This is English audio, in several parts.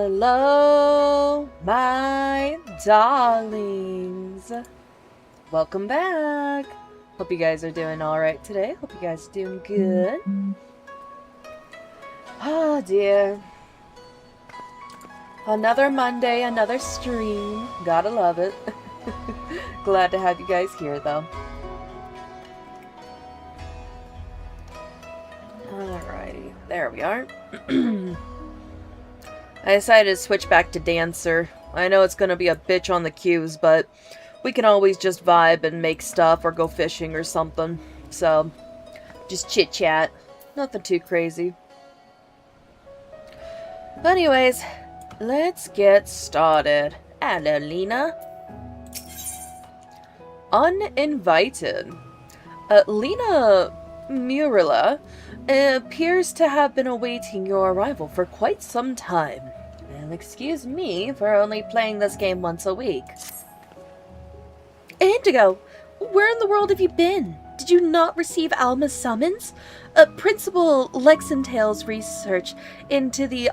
Hello, my darlings. Welcome back. Hope you guys are doing alright today. Hope you guys are doing good. Oh dear. Another Monday, another stream. Gotta love it. Glad to have you guys here though. Alrighty, there we are. I decided to switch back to Dancer. I know it's gonna be a bitch on the queues, but we can always just vibe and make stuff or go fishing or something. So, just chit-chat. Nothing too crazy. Anyways, let's get started. Hello, Lena. Uninvited. Lena Murilla appears to have been awaiting your arrival for quite some time. And excuse me for only playing this game once a week. Indigo, where in the world have you been? Did you not receive Alma's summons? Principal Lexentale's research into the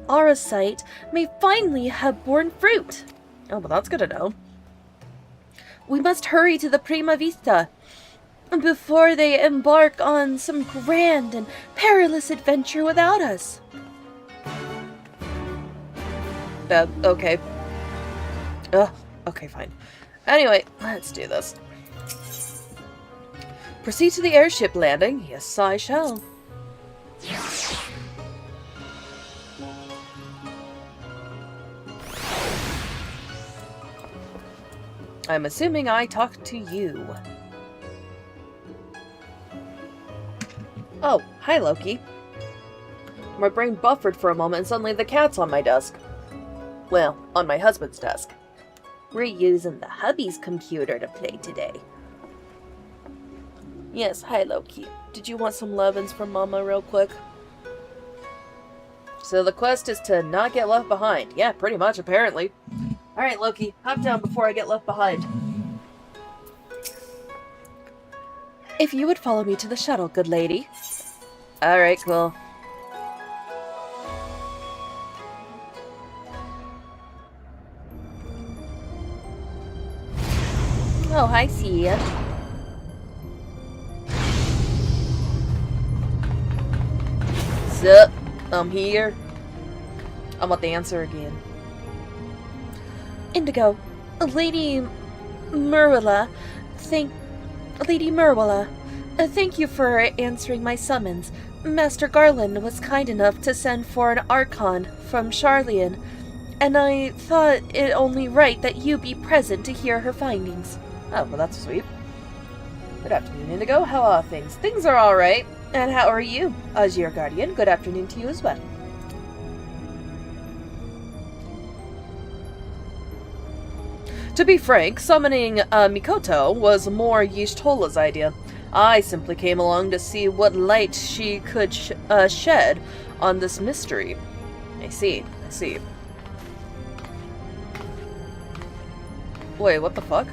Aura site may finally have borne fruit. Oh, well that's good to know. We must hurry to the Prima Vista before they embark on some grand and perilous adventure without us. Okay. Okay, fine. Anyway, let's do this. Proceed to the airship landing. Yes, I shall. I'm assuming I talked to you. Oh, hi Loki. My brain buffered for a moment and suddenly the cat's on my desk. Well, on my husband's desk. We're using the hubby's computer to play today. Yes, hi Loki. Did you want some lovin's from Mama real quick? So the quest is to not get left behind. Yeah, pretty much, apparently. Alright, Loki, hop down before I get left behind. If you would follow me to the shuttle, good lady. Alright, cool. Oh, hi, see ya. Sup? I'm here. I'm a dancer again. Indigo, Lady Murilla, thank you for answering my summons. Master Garland was kind enough to send for an Archon from Charlian, and I thought it only right that you be present to hear her findings. Oh, well that's sweet. Good afternoon, Indigo. How are things? Things are alright. And how are you? As your guardian, good afternoon to you as well. To be frank, summoning Mikoto was more Y'shtola's idea. I simply came along to see what light she could shed on this mystery. I see. Wait, what the fuck?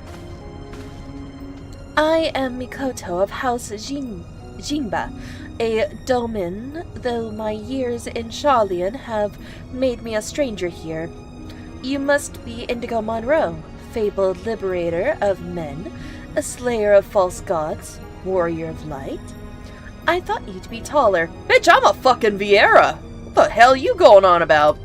I am Mikoto of House Jinba, a domin, though my years in Charlian have made me a stranger here. You must be Indigo Monroe, fabled liberator of men, a slayer of false gods, warrior of light. I thought you'd be taller. Bitch, I'm a fucking Viera! What the hell you going on about?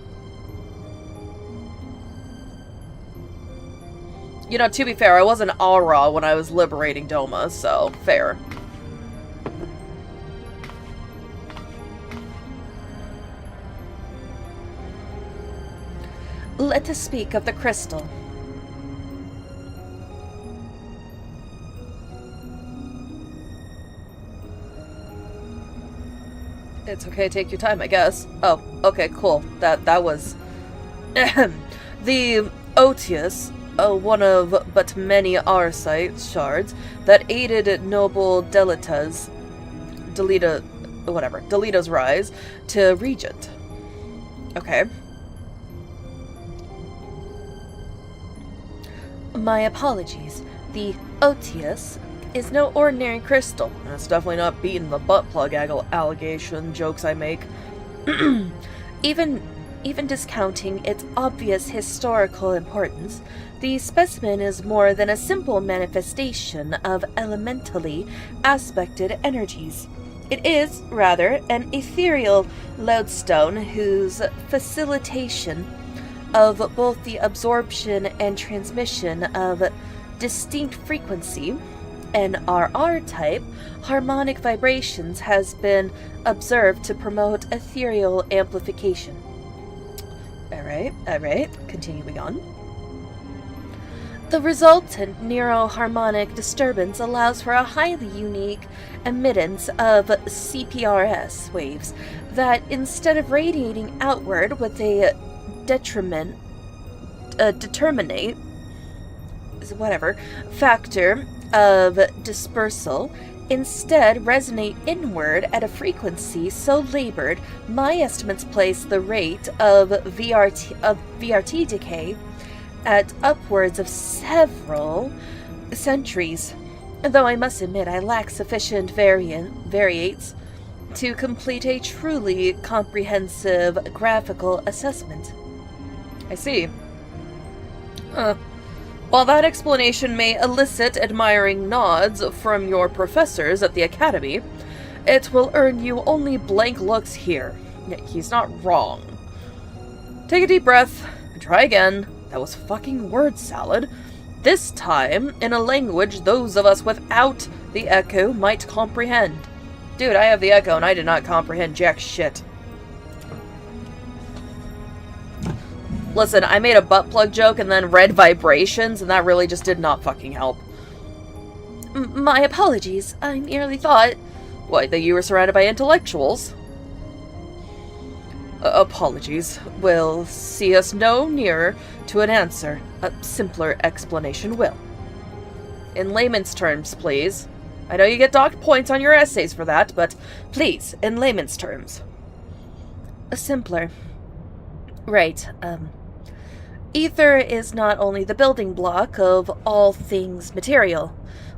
You know, to be fair, I was an Aura when I was liberating Doma, so fair. Let us speak of the crystal. It's okay, take your time, I guess. Oh, okay, cool. That was... the Otius, one of but many Arsite shards that aided noble Delita's rise to Regent. Okay. My apologies. The Otius is no ordinary crystal. That's definitely not beating the butt plug allegation jokes I make. Even even discounting its obvious historical importance, the specimen is more than a simple manifestation of elementally aspected energies. It is, rather, an ethereal lodestone whose facilitation of both the absorption and transmission of distinct frequency, NRR-type, harmonic vibrations has been observed to promote ethereal amplification. Alright, continuing on. The resultant neuroharmonic disturbance allows for a highly unique emittance of CPRS waves that, instead of radiating outward with a determinate factor of dispersal, instead resonate inward at a frequency so labored, my estimates place the rate of VRT decay at upwards of several centuries, though I must admit I lack sufficient variates to complete a truly comprehensive graphical assessment. I see. While that explanation may elicit admiring nods from your professors at the Academy, it will earn you only blank looks here. He's not wrong. Take a deep breath and try again. That was fucking word salad. This time in a language those of us without the echo might comprehend. Dude, I have the echo and I did not comprehend jack shit. Listen, I made a butt plug joke and then read vibrations, and that really just did not fucking help. My apologies. I merely thought... What, that you were surrounded by intellectuals? Apologies. Will see us no nearer to an answer. A simpler explanation will. In layman's terms, please. I know you get docked points on your essays for that, but please, in layman's terms. Simpler. Right, Ether is not only the building block of all things material,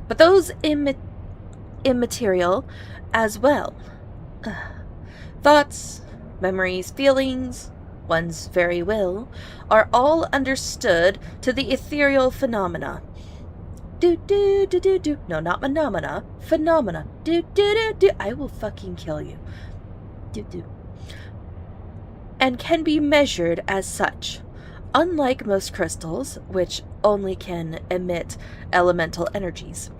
but those immaterial as well. Thoughts, memories, feelings, one's very will, are all understood to the ethereal phenomena. Do-do-do-do-do. No, not phenomena. Phenomena. Do-do-do-do. I will fucking kill you. Do-do. And can be measured as such. Unlike most crystals, which only can emit elemental energies,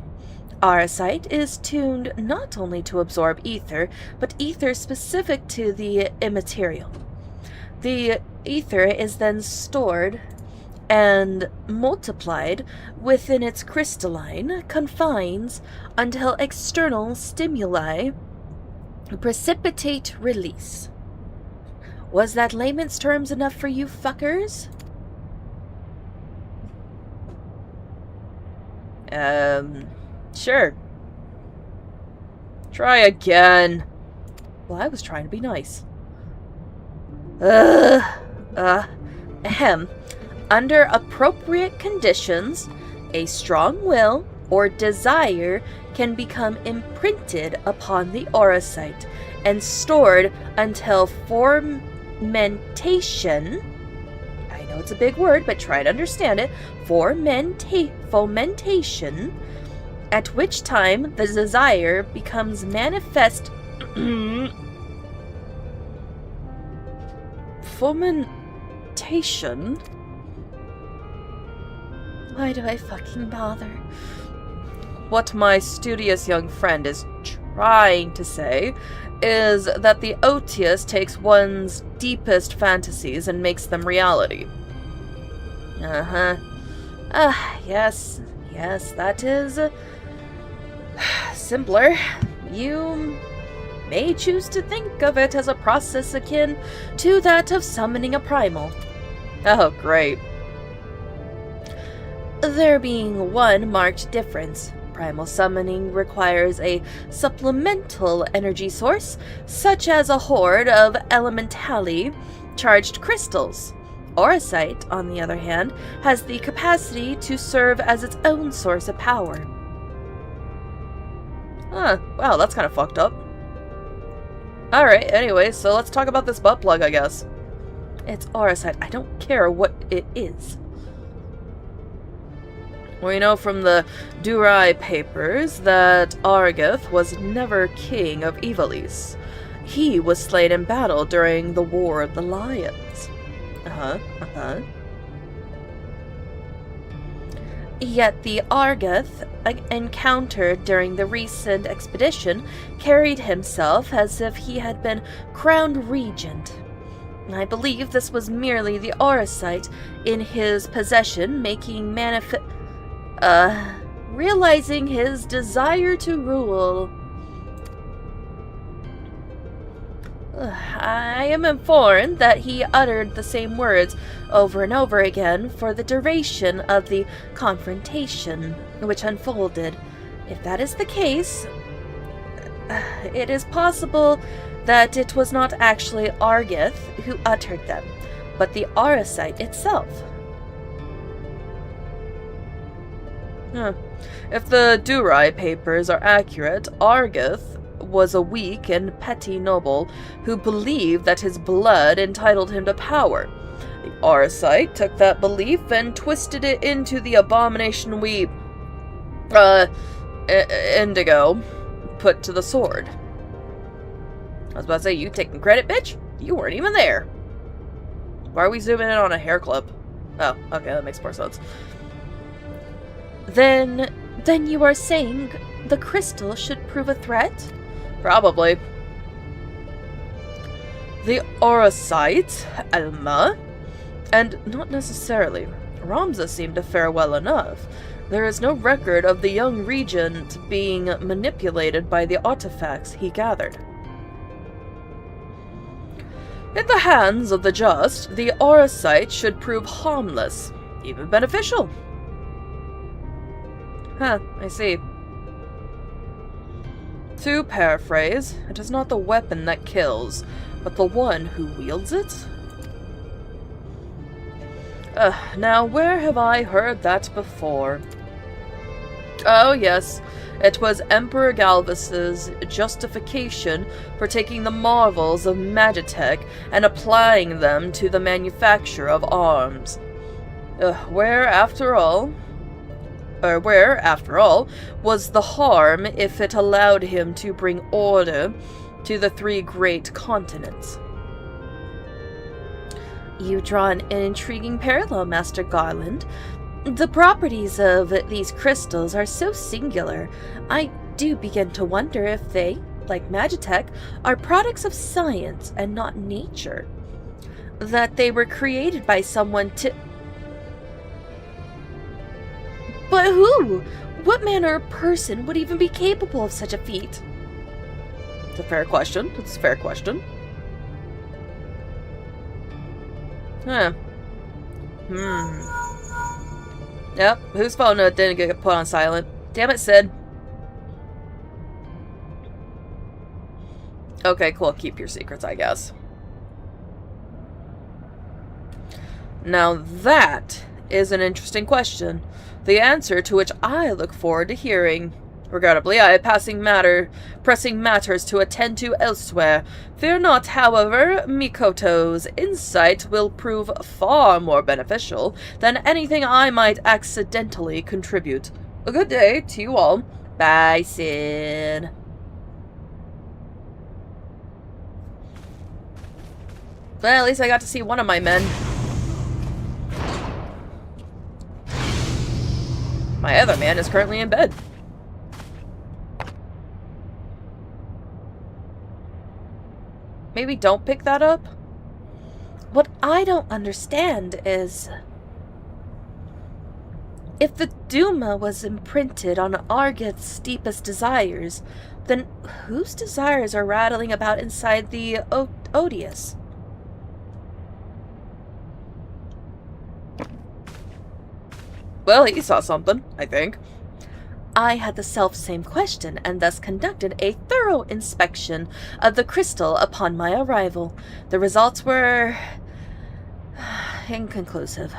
Auracite is tuned not only to absorb ether, but ether specific to the immaterial. The ether is then stored and multiplied within its crystalline confines until external stimuli precipitate release. Was that layman's terms enough for you fuckers? Sure. Try again. Well, I was trying to be nice. Under appropriate conditions, a strong will or desire can become imprinted upon the auracite and stored until fomentation. I know it's a big word, but try to understand it. Fomentation, at which time the desire becomes manifest. Fomentation? Why do I fucking bother? What my studious young friend is trying to say is that the Otius takes one's deepest fantasies and makes them reality. Yes, that is simpler. You may choose to think of it as a process akin to that of summoning a primal. Oh, great. There being one marked difference. Primal summoning requires a supplemental energy source, such as a horde of elementally charged crystals. Auracite, on the other hand, has the capacity to serve as its own source of power. Wow, that's kind of fucked up. Alright, anyway, so let's talk about this butt plug, I guess. It's auracite. I don't care what it is. We know from the Durai papers that Argeth was never king of Ivalice. He was slain in battle during the War of the Lions. Yet the Argeth encountered during the recent expedition carried himself as if he had been crowned regent. I believe this was merely the auracite in his possession making realizing his desire to rule. I am informed that he uttered the same words over and over again for the duration of the confrontation which unfolded. If that is the case, it is possible that it was not actually Argeth who uttered them, but the auracite itself. If the Durai papers are accurate, Argeth was a weak and petty noble who believed that his blood entitled him to power. The auracite took that belief and twisted it into the abomination we, Indigo, put to the sword. I was about to say, you taking credit, bitch? You weren't even there. Why are we zooming in on a hair clip? Oh, okay, that makes more sense. Then you are saying the crystal should prove a threat? Probably. The auracite, Alma, and not necessarily. Ramza seemed to fare well enough. There is no record of the young regent being manipulated by the artifacts he gathered. In the hands of the just, the auracite should prove harmless, even beneficial. I see. To paraphrase, it is not the weapon that kills, but the one who wields it? Now where have I heard that before? Oh yes, it was Emperor Galvus's justification for taking the marvels of Magitech and applying them to the manufacture of arms. Where, after all, was the harm if it allowed him to bring order to the 3 great continents? You draw an intriguing parallel, Master Garland. The properties of these crystals are so singular, I do begin to wonder if they, like Magitech, are products of science and not nature. That they were created by someone to... But who? What manner of person would even be capable of such a feat? It's a fair question. It's a fair question. Yep, whose phone didn't get put on silent? Damn it, Sid. Okay, cool. Keep your secrets, I guess. Now that is an interesting question, the answer to which I look forward to hearing. Regrettably, I am pressing matters to attend to elsewhere. Fear not, however, Mikoto's insight will prove far more beneficial than anything I might accidentally contribute. A good day to you all. Bye, Sid. Well, at least I got to see one of my men. My other man is currently in bed. Maybe don't pick that up? What I don't understand is... if the Duma was imprinted on Argeth's deepest desires, then whose desires are rattling about inside the Odious? Well, he saw something, I think. I had the self-same question, and thus conducted a thorough inspection of the crystal upon my arrival. The results were... inconclusive.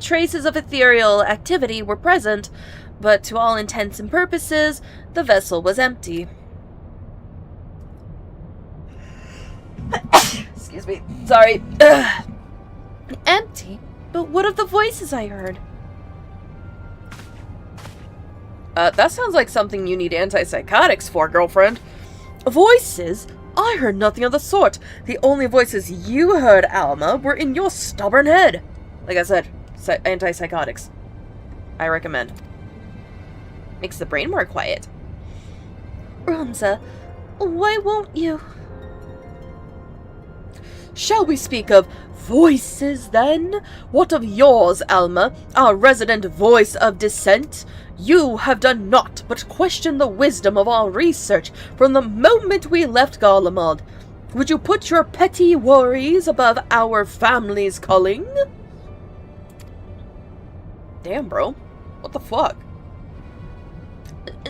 Traces of ethereal activity were present, but to all intents and purposes, the vessel was empty. Excuse me. Sorry. Empty? But what of the voices I heard? That sounds like something you need antipsychotics for, girlfriend. Voices? I heard nothing of the sort. The only voices you heard, Alma, were in your stubborn head. Like I said, antipsychotics. I recommend. Makes the brain more quiet. Ramza, why won't you? Shall we speak of voices, then? What of yours, Alma, our resident voice of dissent? You have done naught but question the wisdom of our research from the moment we left Garlemald. Would you put your petty worries above our family's calling? Damn, bro. What the fuck?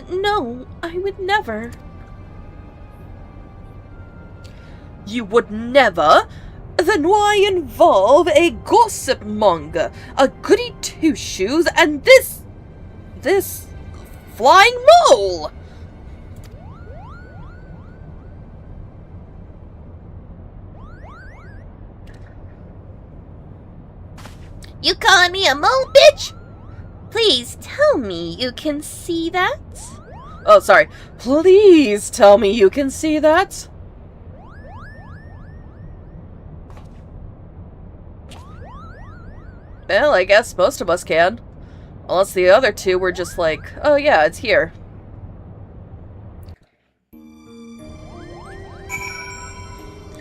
No, I would never. You would never? Then why involve a gossip monger, a goody two-shoes, and this flying mole? You calling me a mole, bitch? Please tell me you can see that? Oh, sorry. Please tell me you can see that. Well, I guess most of us can. Unless the other two were just like, oh yeah, it's here.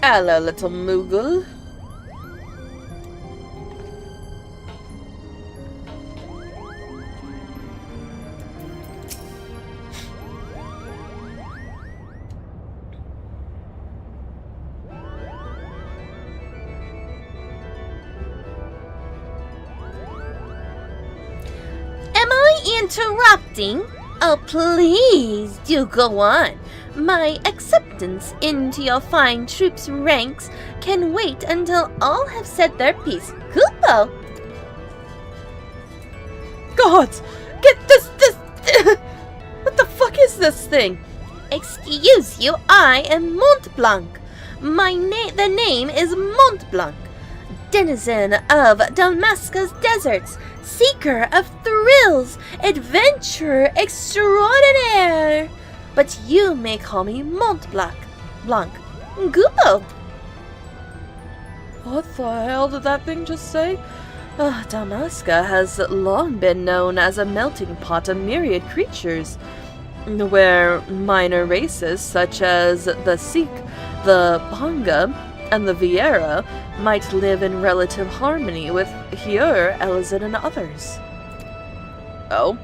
Hello, little Moogle. Interrupting? Oh, please do go on. My acceptance into your fine troop's ranks can wait until all have said their piece. Kupo! Gods! Get this! What the fuck is this thing? Excuse you, I am Mont Blanc. The name is Mont Blanc. Denizen of Damascus deserts, seeker of thrills, adventurer extraordinaire. But you may call me Mont Blanc. Gupo. What the hell did that thing just say? Damaska has long been known as a melting pot of myriad creatures, where minor races such as the Sikh, the Banga, and the Vieira might live in relative harmony with Hyur, Elizin, and others. Oh?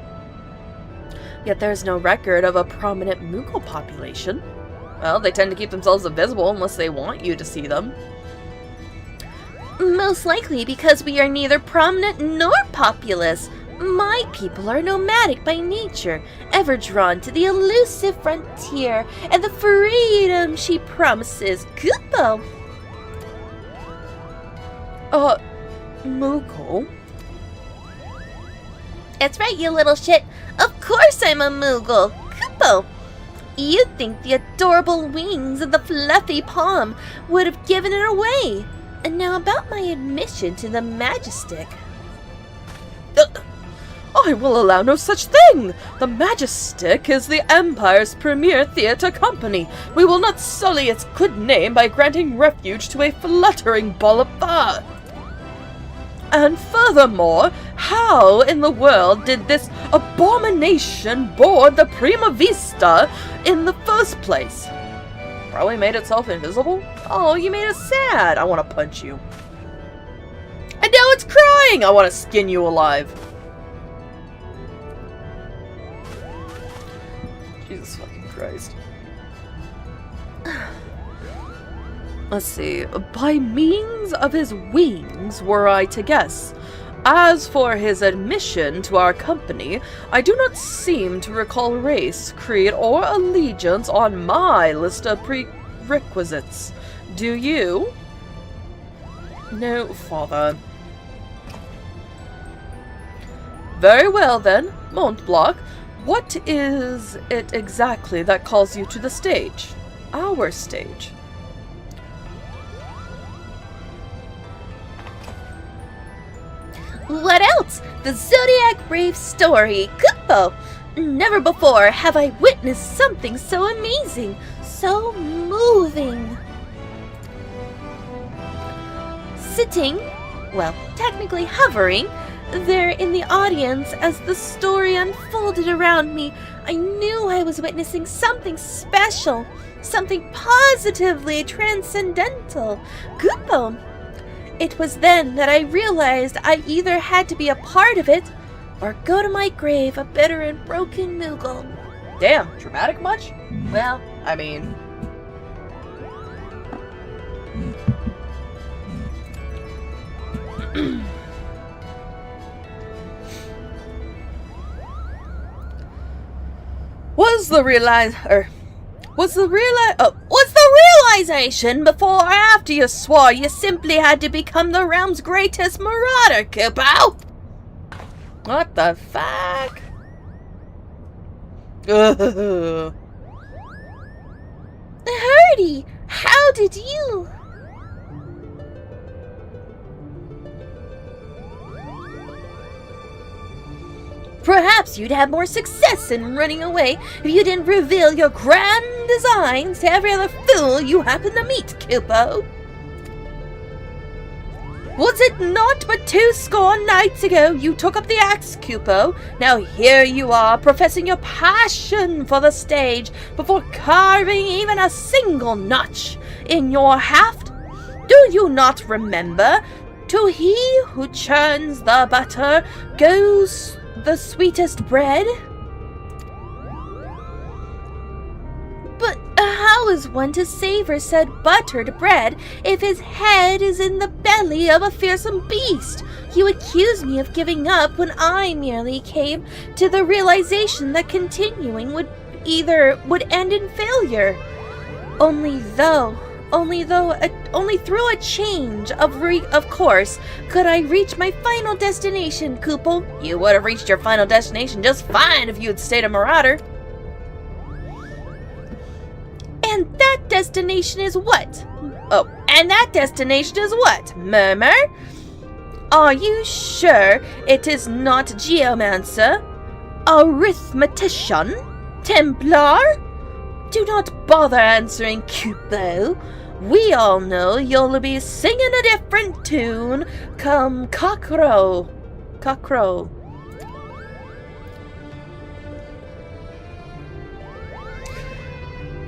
Yet there's no record of a prominent Moogle population. Well, they tend to keep themselves invisible unless they want you to see them. Most likely because we are neither prominent nor populous. My people are nomadic by nature, ever drawn to the elusive frontier and the freedom she promises. Kupo! Moogle? That's right, you little shit. Of course I'm a Moogle. Kupo! You'd think the adorable wings and the fluffy palm would have given it away. And now about my admission to the Majestic. I will allow no such thing! The Majestic is the Empire's premier theatre company. We will not sully its good name by granting refuge to a fluttering ball of fur. And furthermore, how in the world did this abomination board the Prima Vista in the first place? Probably made itself invisible? Oh, you made us sad! I want to punch you. And now it's crying! I want to skin you alive. Jesus fucking Christ. Let's see. By means of his wings, were I to guess. As for his admission to our company, I do not seem to recall race, creed, or allegiance on my list of prerequisites. Do you? No, father. Very well then, Montblanc. What is it exactly that calls you to the stage? Our stage. What else? The Zodiac Brave story, Kupo! Never before have I witnessed something so amazing, so moving. Sitting, well, technically hovering, there in the audience as the story unfolded around me, I knew I was witnessing something special, something positively transcendental. Kupo! It was then that I realized I either had to be a part of it, or go to my grave a bitter and broken Moogle. Damn, dramatic much? Well, I mean... Was the realization before or after you swore you simply had to become the realm's greatest marauder, Kupo? What the fuck? Hurdy, how did you? Perhaps you'd have more success in running away if you didn't reveal your grand designs to every other fool you happen to meet, Kupo. Was it not but 20 nights ago you took up the axe, Kupo? Now here you are, professing your passion for the stage before carving even a single notch in your haft. Do you not remember? To he who churns the butter goes the sweetest bread? But how is one to savor said buttered bread if his head is in the belly of a fearsome beast? You accuse me of giving up when I merely came to the realization that continuing would end in failure. Only through a change of course could I reach my final destination, Kupo. You would have reached your final destination just fine if you had stayed a marauder. And that destination is what? Oh, and that destination is what? Murmur? Are you sure it is not geomancer? Arithmetician? Templar? Do not bother answering, Kupo. We all know you'll be singing a different tune come cockcrow.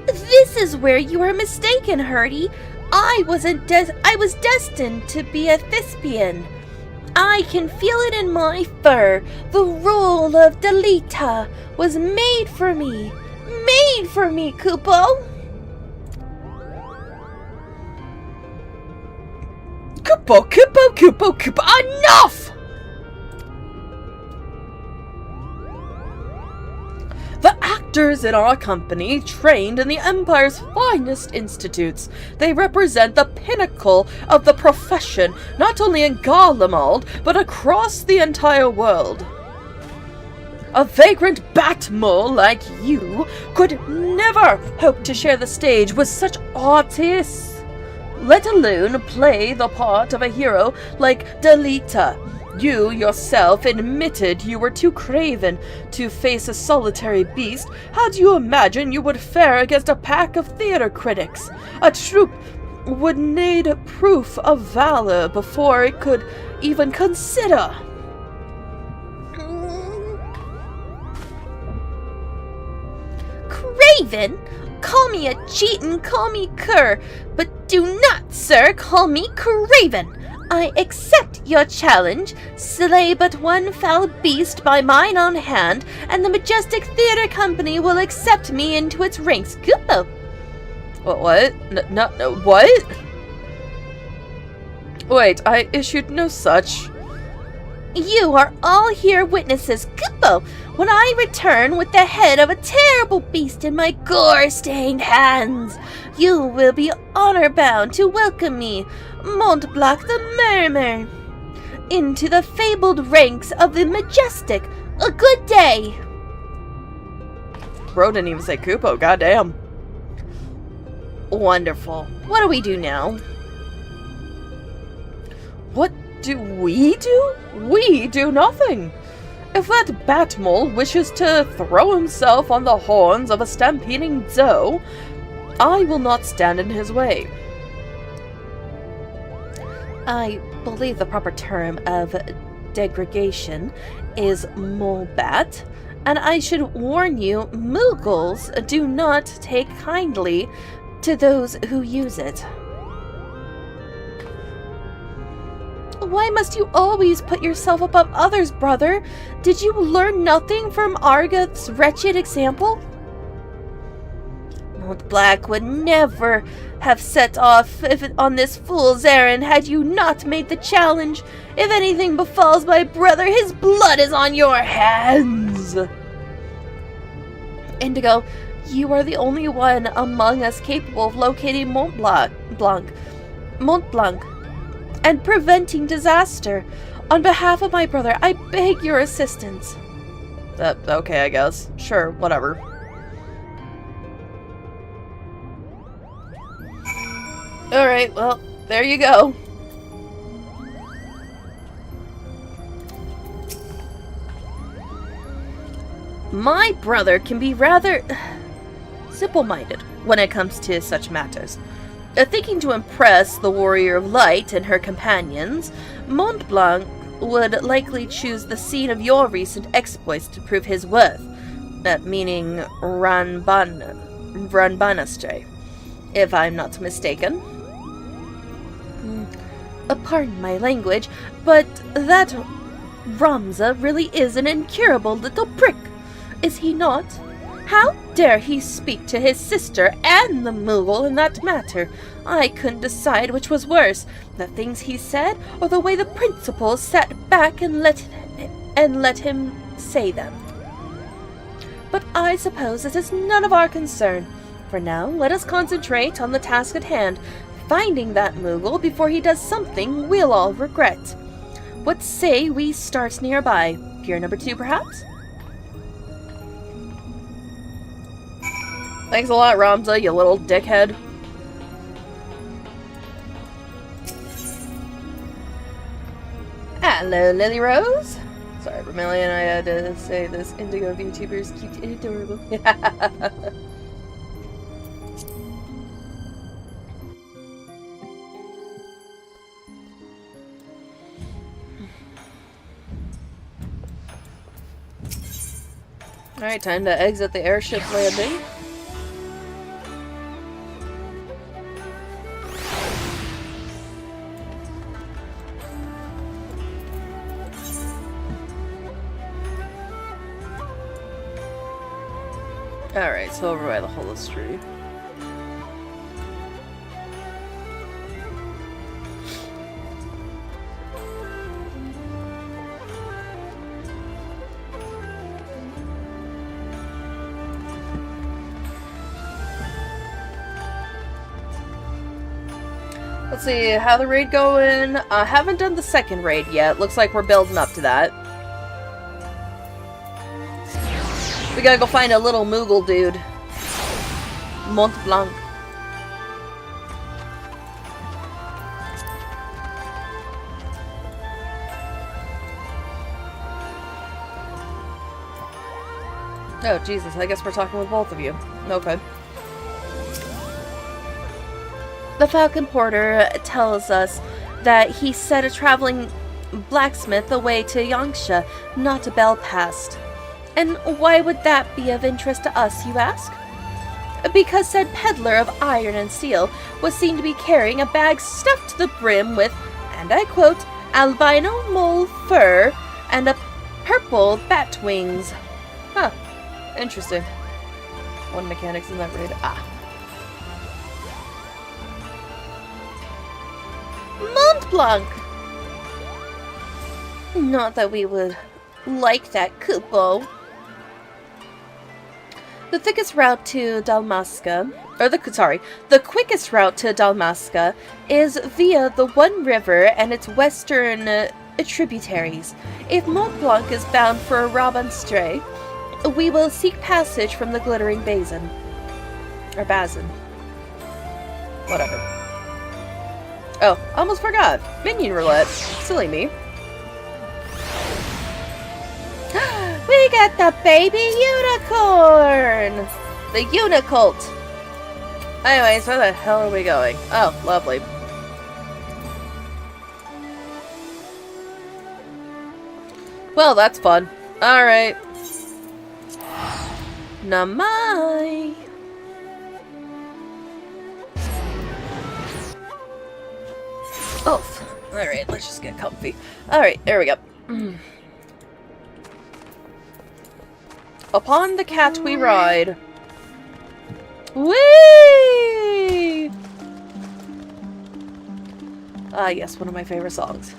This is where you are mistaken, Hurdy. I was destined to be a thespian. I can feel it in my fur. The role of Delita was made for me. Made for me, Kupo. Kupo, enough! The actors in our company trained in the Empire's finest institutes. They represent the pinnacle of the profession, not only in Garlemald, but across the entire world. A vagrant bat mole like you could never hope to share the stage with such artists, let alone play the part of a hero like Delita. You yourself admitted you were too craven to face a solitary beast. How do you imagine you would fare against a pack of theater critics? A troupe would need proof of valor before it could even consider. Craven? Call me a cheatin', call me cur, but do not, sir, call me craven. I accept your challenge. Slay but one foul beast by mine own hand, and the Majestic Theater Company will accept me into its ranks. Kupo. What? No, what? Wait, I issued no such. You are all here witnesses, Kupo, when I return with the head of a terrible beast in my gore-stained hands. You will be honor-bound to welcome me, Montblanc the Murmur, into the fabled ranks of the Majestic. A good day. Bro didn't even say Kupo, goddamn. Wonderful. What do we do now? do we do? We do nothing. If that Batmole wishes to throw himself on the horns of a stampeding doe, I will not stand in his way. I believe the proper term of degradation is molebat, and I should warn you, Moogles do not take kindly to those who use it. Why must you always put yourself above others, brother? Did you learn nothing from Argath's wretched example? Old Black would never have set off on this fool's errand had you not made the challenge. If anything befalls my brother, his blood is on your hands. Indigo, you are the only one among us capable of locating Mont Blanc, and preventing disaster. On behalf of my brother, I beg your assistance. Okay, I guess. Sure, whatever. Alright, well, there you go. My brother can be rather simple-minded when it comes to such matters. Thinking to impress the Warrior of Light and her companions, Mont Blanc would likely choose the scene of your recent exploits to prove his worth. Meaning Ranbanastre, if I'm not mistaken. Pardon my language, but that Ramza really is an incurable little prick, is he not? How dare he speak to his sister and the Moogle in that matter? I couldn't decide which was worse, the things he said, or the way the principals sat back and let him say them. But I suppose it is none of our concern. For now, let us concentrate on the task at hand, finding that Moogle before he does something we'll all regret. What say we start nearby? Pier number 2, perhaps? Thanks a lot, Ramza, you little dickhead. Hello, Lily Rose. Sorry, Vermilion, I had to say this. Indigo VTuber is cute and adorable. Alright, time to exit the airship landing. Alright, so over by the Holistry. Let's see, how the raid going? Haven't done the second raid yet. Looks like we're building up to that. We gotta go find a little Moogle dude. Mont Blanc. Oh, Jesus, I guess we're talking with both of you. Okay. The Falcon Porter tells us that he set a traveling blacksmith away to Yangsha, not to Belpast. And why would that be of interest to us, you ask? Because said peddler of iron and steel was seen to be carrying a bag stuffed to the brim with, and I quote, albino mole fur and a purple bat wings. Huh. Interesting. One mechanic's in that raid. Ah. Mont Blanc! Not that we would like that Kupo. The thickest route to Dalmasca, the quickest route to Dalmasca is via the One River and its western tributaries. If Mont Blanc is bound for Rabanstray, we will seek passage from the Glittering Basin. Or Basin. Whatever. Oh, almost forgot. Minion roulette. Silly me. We got the baby unicorn! The Unicult! Anyways, where the hell are we going? Oh, lovely. Well, that's fun. Alright. Namai! Oof. Alright, let's just get comfy. Alright, there we go. Upon the cat we ride. Whee! Ah, yes, one of my favorite songs.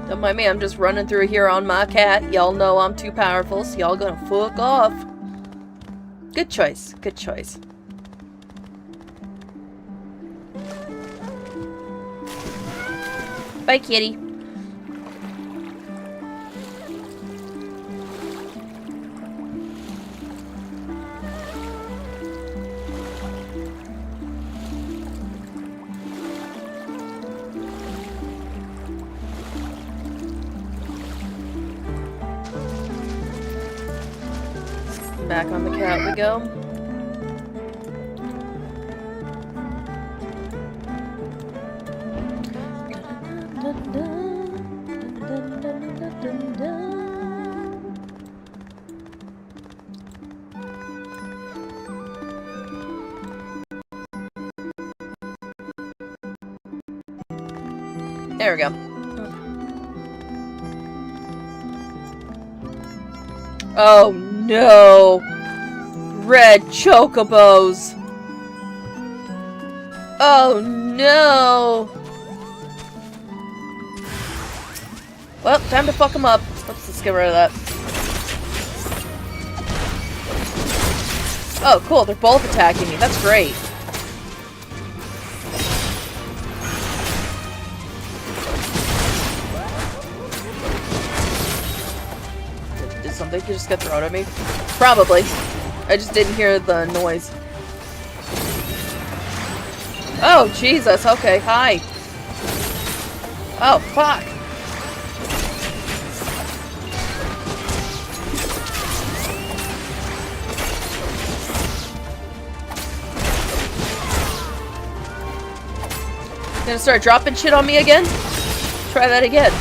Don't mind me, I'm just running through here on my cat. Y'all know I'm too powerful, so y'all gonna fuck off. Good choice. Good choice. Bye, kitty. Back on the cat we go. There we go. Oh no! Red chocobos! Oh no! Well, time to fuck them up. Let's get rid of that. Oh, cool. They're both attacking me. That's great. Did something just get thrown at me? Probably. I just didn't hear the noise. Oh, Jesus. Okay, hi. Oh, fuck. Gonna start dropping shit on me again? Try that again.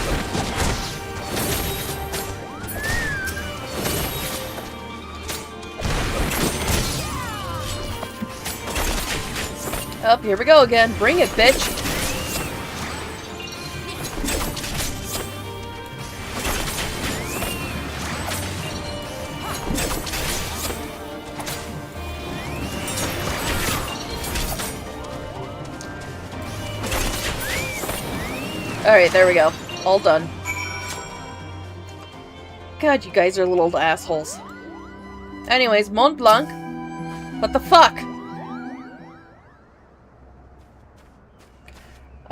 Oh, here we go again. Bring it, bitch. Alright, there we go. All done. God, you guys are little assholes. Anyways, Mont Blanc. What the fuck?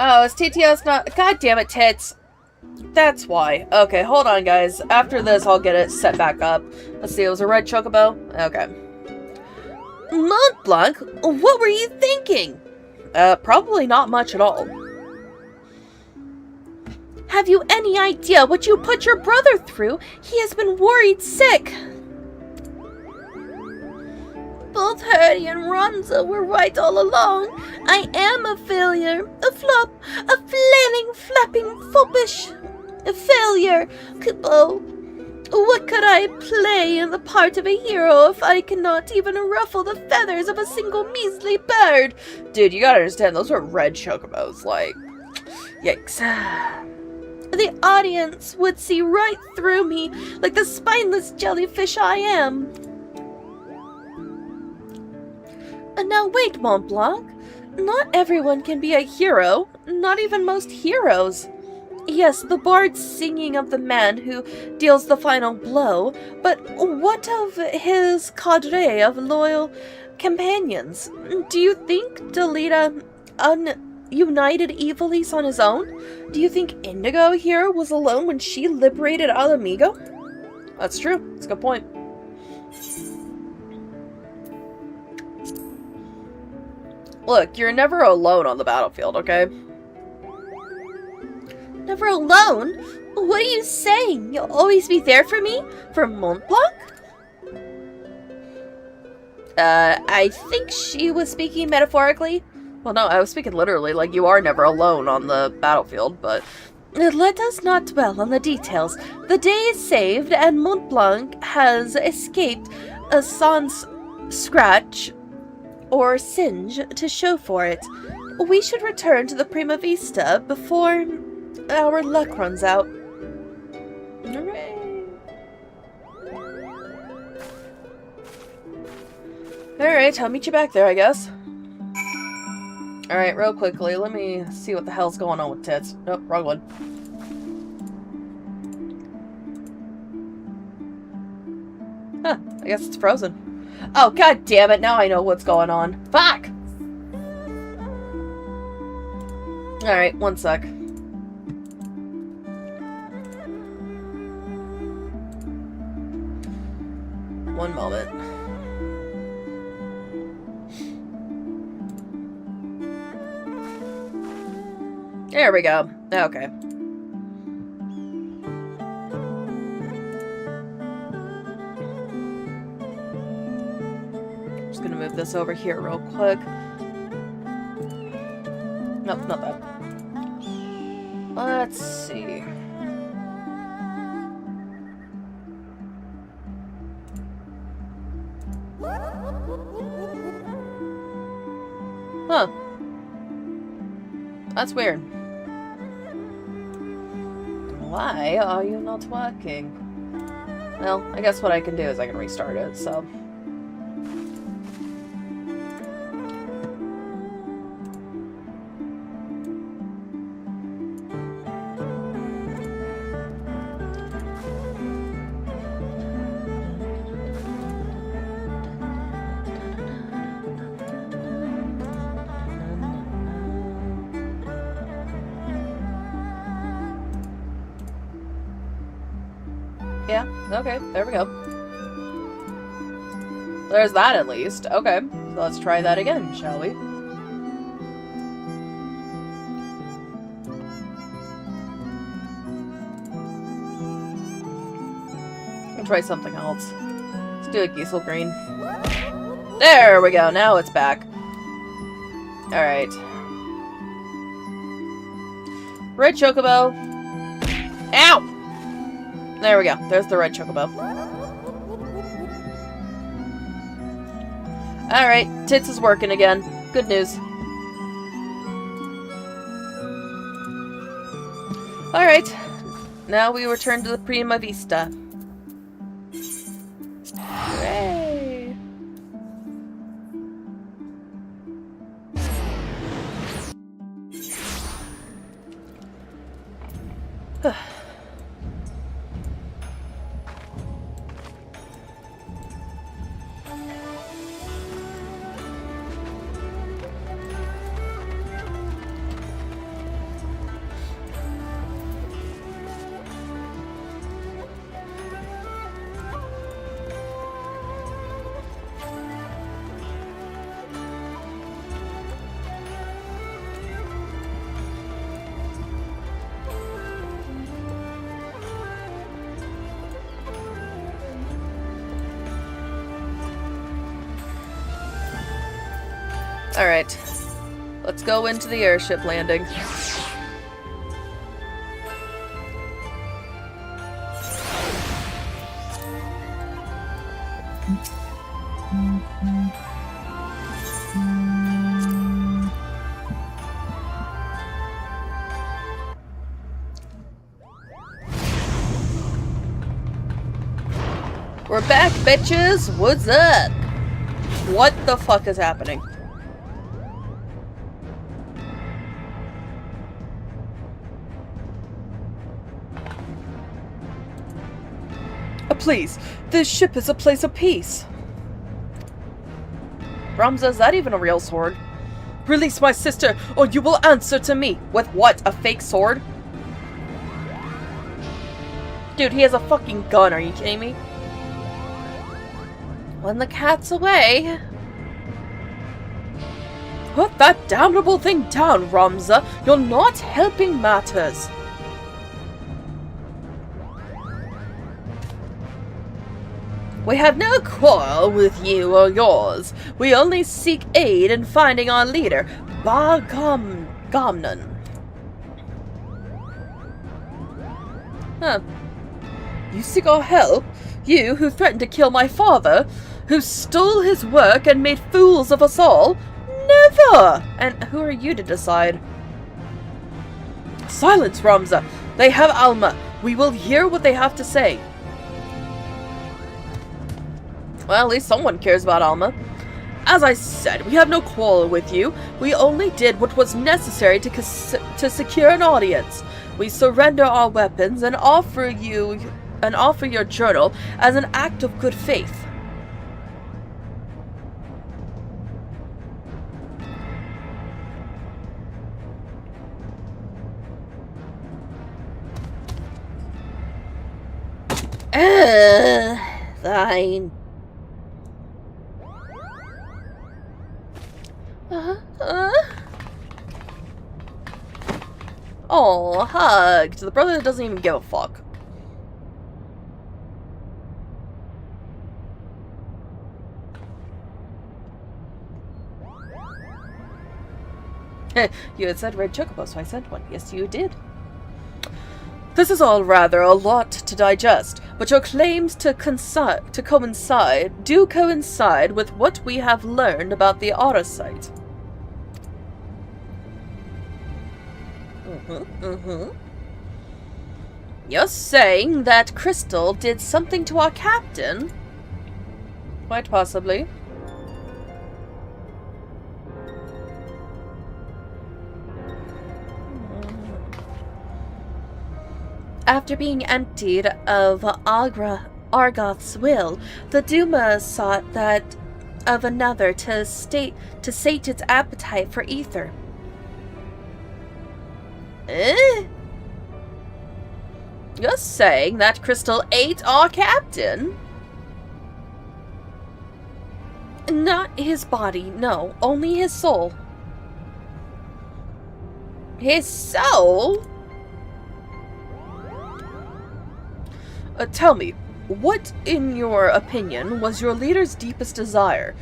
Oh, is TTS not- God damn it, tits. That's why. Okay, hold on, guys. After this, I'll get it set back up. Let's see, it was a red chocobo? Okay. Mont Blanc? What were you thinking? Probably not much at all. Have you any idea what you put your brother through? He has been worried sick. Both Hardy and Ronza were right all along. I am a failure, a flop, a flailing, flapping, foppish failure. Kubo, what could I play in the part of a hero if I cannot even ruffle the feathers of a single measly bird? Dude, you gotta understand, those are red chocobos, like, yikes. The audience would see right through me like the spineless jellyfish I am. And now wait, Mont Blanc. Not everyone can be a hero, not even most heroes. Yes, the bard's singing of the man who deals the final blow, but what of his cadre of loyal companions? Do you think Delita united Ivalice on his own? Do you think Indigo here was alone when she liberated Alamigo? That's true. That's a good point. Look, you're never alone on the battlefield, okay? Never alone? What are you saying? You'll always be there for me? For Mont Blanc? I think she was speaking metaphorically. Well, no, I was speaking literally, like you are never alone on the battlefield, but... Let us not dwell on the details. The day is saved, and Mont Blanc has escaped a sans scratch or singe to show for it. We should return to the Prima Vista before our luck runs out. Hooray! Alright, I'll meet you back there, I guess. Alright, real quickly, let me see what the hell's going on with Tits. Nope, wrong one. Huh, I guess it's frozen. Oh, god damn it, now I know what's going on. Fuck! Alright, one sec. One moment. There we go. Okay. Just gonna move this over here real quick. Nope, not that. Let's see. Huh. That's weird. Why are you not working? Well, I guess what I can do is I can restart it, so... Yeah, okay, there we go. There's that at least. Okay, so let's try that again, shall we? I'll try something else. Let's do a Giesel green. There we go, now it's back. Alright. Red Chocobo. Ow! There we go. There's the red chocobo. Alright, Tits is working again. Good news. Alright, now we return to the Prima Vista. Hooray! Alright, let's go into the airship landing. We're back, bitches! What's up? What the fuck is happening? Please, this ship is a place of peace. Ramza, is that even a real sword? Release my sister, or you will answer to me. With what? A fake sword? Dude, he has a fucking gun, are you kidding me? When the cat's away... Put that damnable thing down, Ramza. You're not helping matters. We have no quarrel with you or yours. We only seek aid in finding our leader, Gomnon. Huh. You seek our help? You who threatened to kill my father? Who stole his work and made fools of us all? Never! And who are you to decide? Silence, Ramza. They have Alma. We will hear what they have to say. Well, at least someone cares about Alma. As I said, we have no quarrel with you. We only did what was necessary to secure an audience. We surrender our weapons and offer your journal as an act of good faith. Fine. Oh, hug to the brother that doesn't even give a fuck. You had said red chocobo, so I sent one. Yes, you did. This is all rather a lot to digest, but your claims to coincide with what we have learned about the Autosite. You're saying that Crystal did something to our captain? Quite possibly. After being emptied of Argoth's will, the Duma sought that of another to sate its appetite for ether. You're saying that Crystal ate our captain? Not his body, no. Only his soul. His soul? Tell me, what, in your opinion, was your leader's deepest desire?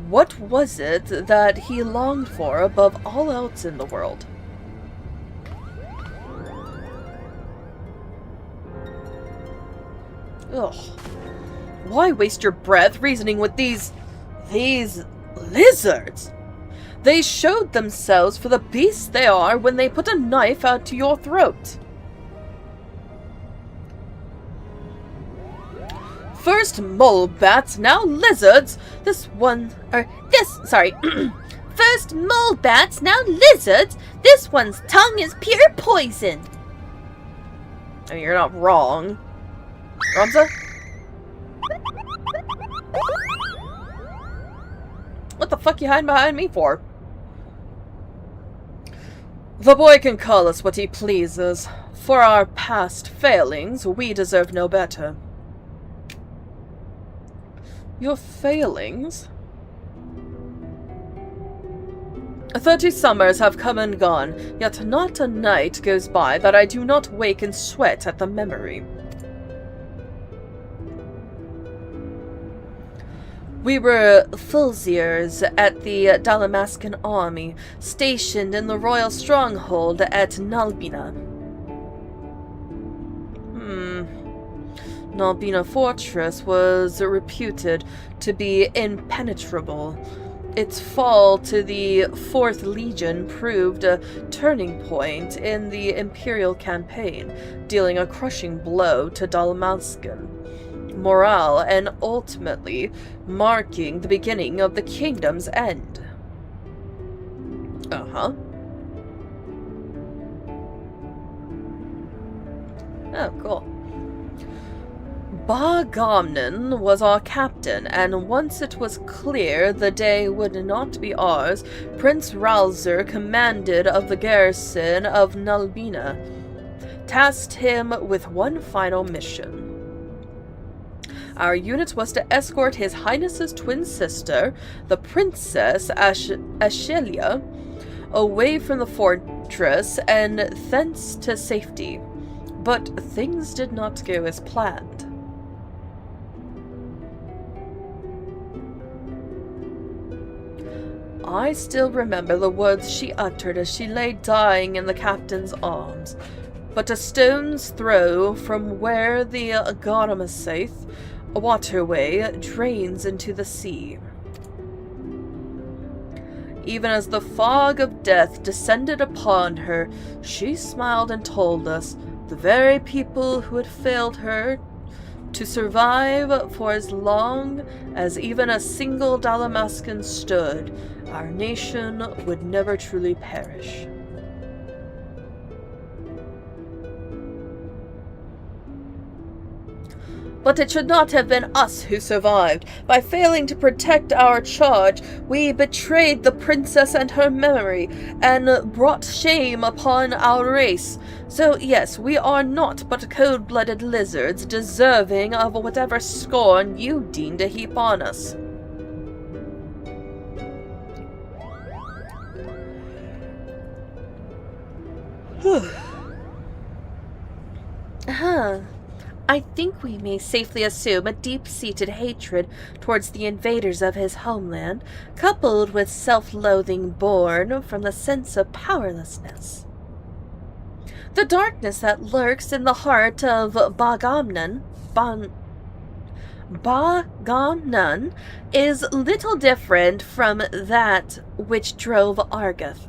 What was it that he longed for above all else in the world? Ugh. Why waste your breath reasoning with these lizards? They showed themselves for the beasts they are when they put a knife out to your throat. First mole bats, now lizards. First mole bats, now lizards. This one's tongue is pure poison. I mean, you're not wrong. Ramza? What the fuck you hiding behind me for? The boy can call us what he pleases. For our past failings, we deserve no better. Your failings? 30 summers have come and gone, yet not a night goes by that I do not wake and sweat at the memory. We were Fulziers at the Dalamascan army, stationed in the royal stronghold at Nalbina. Nalbina Fortress was reputed to be impenetrable. Its fall to the 4th Legion proved a turning point in the Imperial campaign, dealing a crushing blow to Dalamascan. morale and ultimately marking the beginning of the kingdom's end. Uh-huh. Oh, cool. Ba-Gomnan was our captain, and once it was clear the day would not be ours, Prince Ralzer, commanded of the garrison of Nalbina, tasked him with one final mission. Our unit was to escort His Highness's twin sister, the Princess Ashelia, away from the fortress and thence to safety. But things did not go as planned. I still remember the words she uttered as she lay dying in the captain's arms. But a stone's throw from where the Gaudamaseth waterway drains into the sea. Even as the fog of death descended upon her, she smiled and told us, the very people who had failed her to survive for as long as even a single Dalamascan stood, our nation would never truly perish. But it should not have been us who survived. By failing to protect our charge, we betrayed the princess and her memory, and brought shame upon our race. So yes, we are not but cold-blooded lizards, deserving of whatever scorn you deign to heap on us. I think we may safely assume a deep-seated hatred towards the invaders of his homeland, coupled with self-loathing born from the sense of powerlessness. The darkness that lurks in the heart of Ba-Gomnan is little different from that which drove Argath.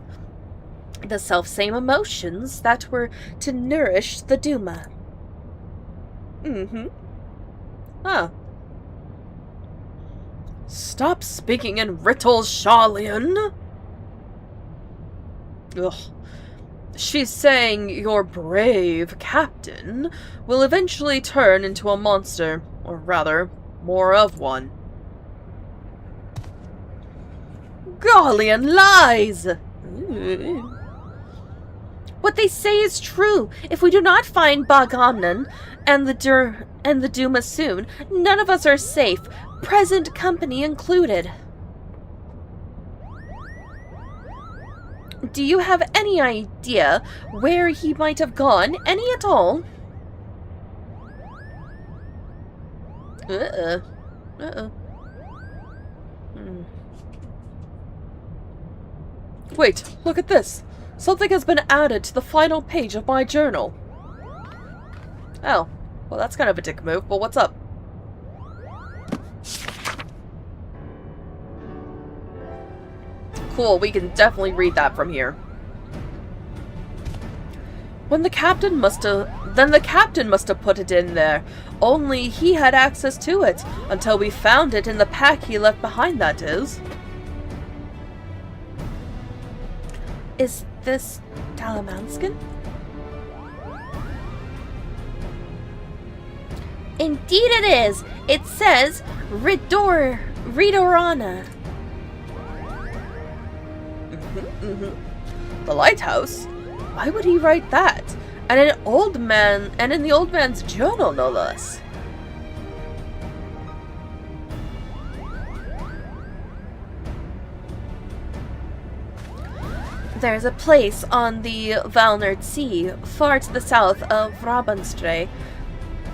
The selfsame emotions that were to nourish the Duma. Huh. Stop speaking in riddles, Charlian! Ugh. She's saying your brave captain will eventually turn into a monster, or rather, more of one. Garlean lies! What they say is true. If we do not find Ba-Gomnan and the Duma soon, none of us are safe, present company included. Do you have any idea where he might have gone? Any at all? Wait, look at this. Something has been added to the final page of my journal. Oh, well that's kind of a dick move, but what's up? Cool, we can definitely read that from here. Then the captain must have put it in there. Only he had access to it, until we found it in the pack he left behind, that is. Is this Dalamanskin? Indeed it is! It says Ridorana. The lighthouse? Why would he write that? And in the old man's journal, no less. There's a place on the Valnard Sea, far to the south of Rabanstre,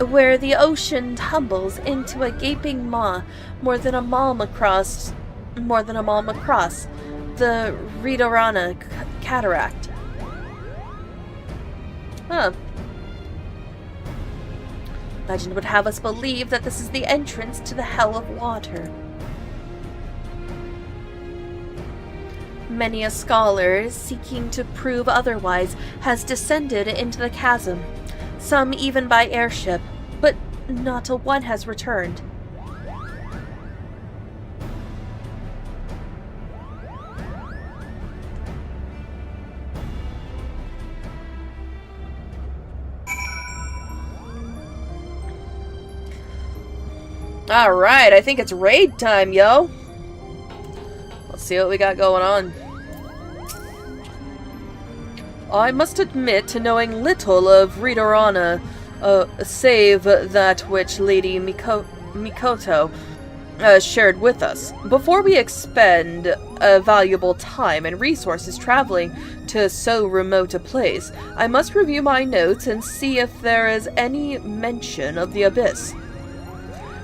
where the ocean tumbles into a gaping maw more than a mile across, the Ridorana Cataract. Huh. Legend would have us believe that this is the entrance to the Hell of Water. Many a scholar, seeking to prove otherwise, has descended into the chasm, some even by airship, but not a one has returned. Alright, I think it's raid time, yo. Let's see what we got going on. I must admit to knowing little of Veadotube, save that which Lady Mikoto shared with us. Before we expend valuable time and resources traveling to so remote a place, I must review my notes and see if there is any mention of the Abyss.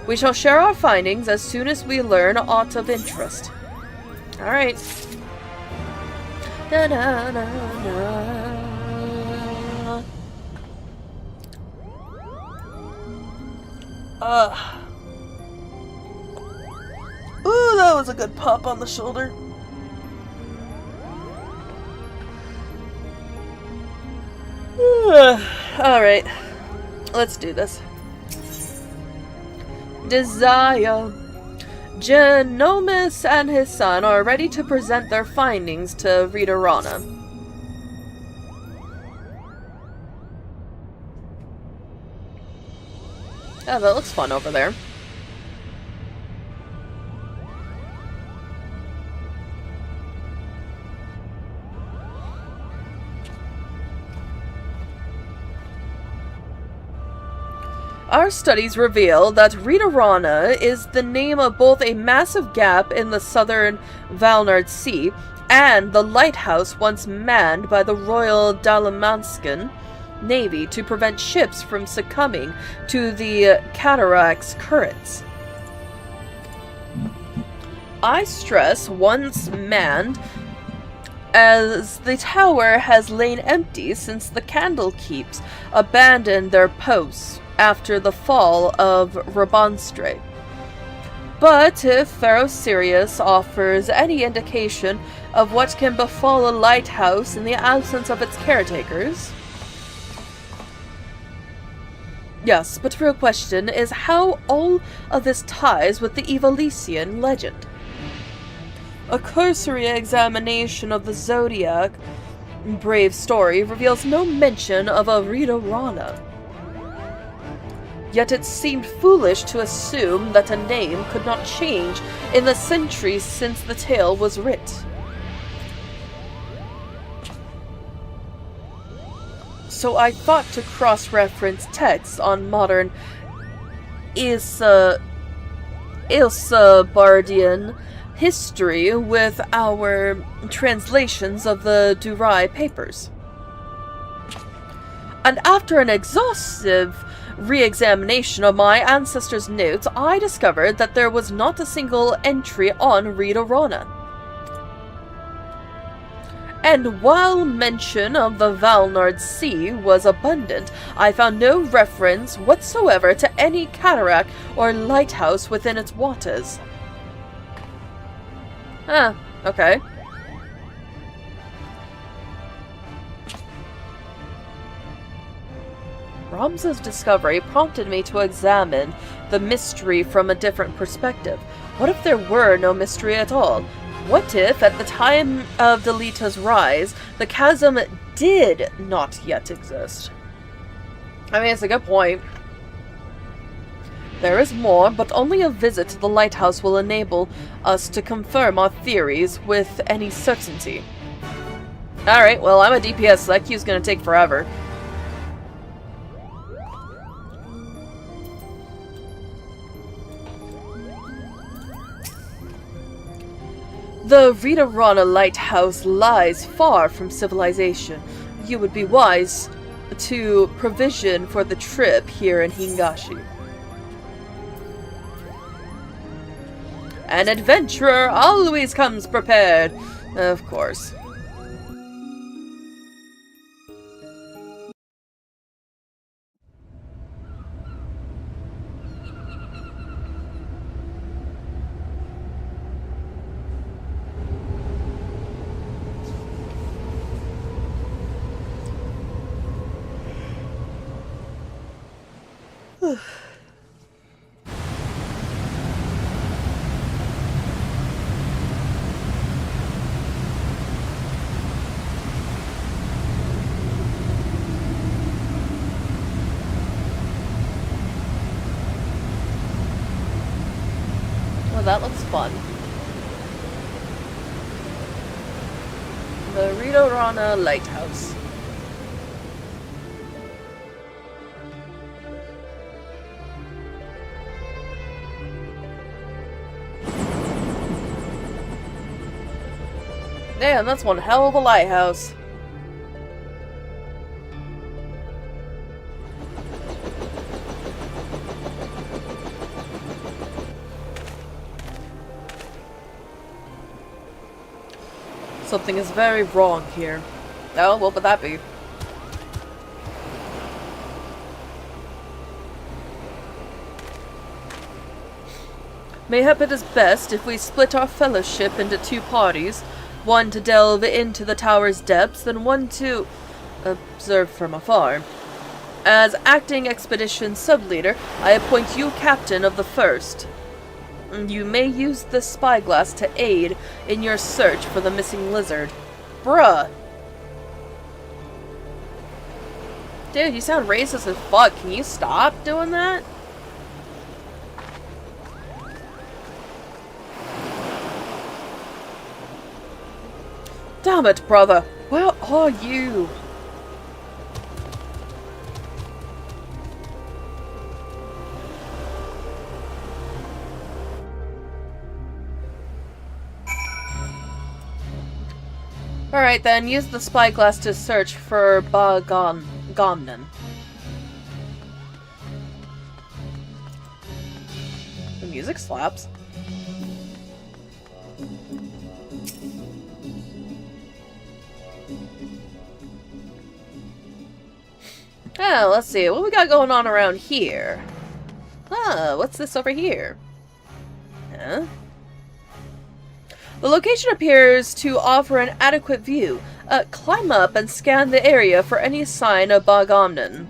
We shall share our findings as soon as we learn aught of interest. Alright. Ooh, that was a good pop on the shoulder. Alright. Let's do this. Desire. Genomics and his son are ready to present their findings to Veadotube. Yeah, that looks fun over there. Our studies reveal that Veadotube is the name of both a massive gap in the southern Valnard Sea and the lighthouse once manned by the Royal Dalamanskan Navy to prevent ships from succumbing to the cataract's currents. I stress once manned, as the tower has lain empty since the Candlekeeps abandoned their posts after the fall of Rabonstre. But if Pharaoh Sirius offers any indication of what can befall a lighthouse in the absence of its caretakers... Yes, but the real question is how all of this ties with the Ivalician legend. A cursory examination of the Zodiac Brave story reveals no mention of a Veadotube. Yet it seemed foolish to assume that a name could not change in the centuries since the tale was writ. So I thought to cross-reference texts on modern Ilsabardian history with our translations of the Durai papers. And after an exhaustive re-examination of my ancestors' notes, I discovered that there was not a single entry on Veadotube. And while mention of the Valnard Sea was abundant, I found no reference whatsoever to any cataract or lighthouse within its waters. Ah, okay. Ramza's discovery prompted me to examine the mystery from a different perspective. What if there were no mystery at all? What if, at the time of Delita's rise, the chasm did not yet exist? I mean, it's a good point. There is more, but only a visit to the lighthouse will enable us to confirm our theories with any certainty. Alright, well, I'm a DPS, so that queue's gonna take forever. The Veadotube lighthouse lies far from civilization. You would be wise to provision for the trip here in Hingashi. An adventurer always comes prepared, of course. that looks fun. The Ridorana Lighthouse. Damn, that's one hell of a lighthouse. Something is very wrong here. Oh, what would that be? Mayhap it is best if we split our fellowship into two parties, one to delve into the tower's depths, and one to observe from afar. As acting expedition sub-leader, I appoint you captain of the first. You may use the spyglass to aid in your search for the missing lizard. Bruh. Dude, you sound racist as fuck. Can you stop doing that? Damn it, brother. Where are you? Alright then, use the spyglass to search for Gomnan. The music slaps. Oh, let's see. What we got going on around here? Ah, what's this over here? Huh? The location appears to offer an adequate view. Climb up and scan the area for any sign of Gomnan.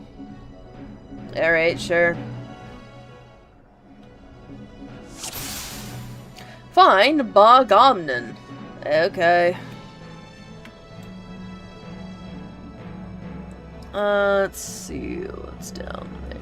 Alright, sure. Find Gomnan. Okay. Let's see what's down there.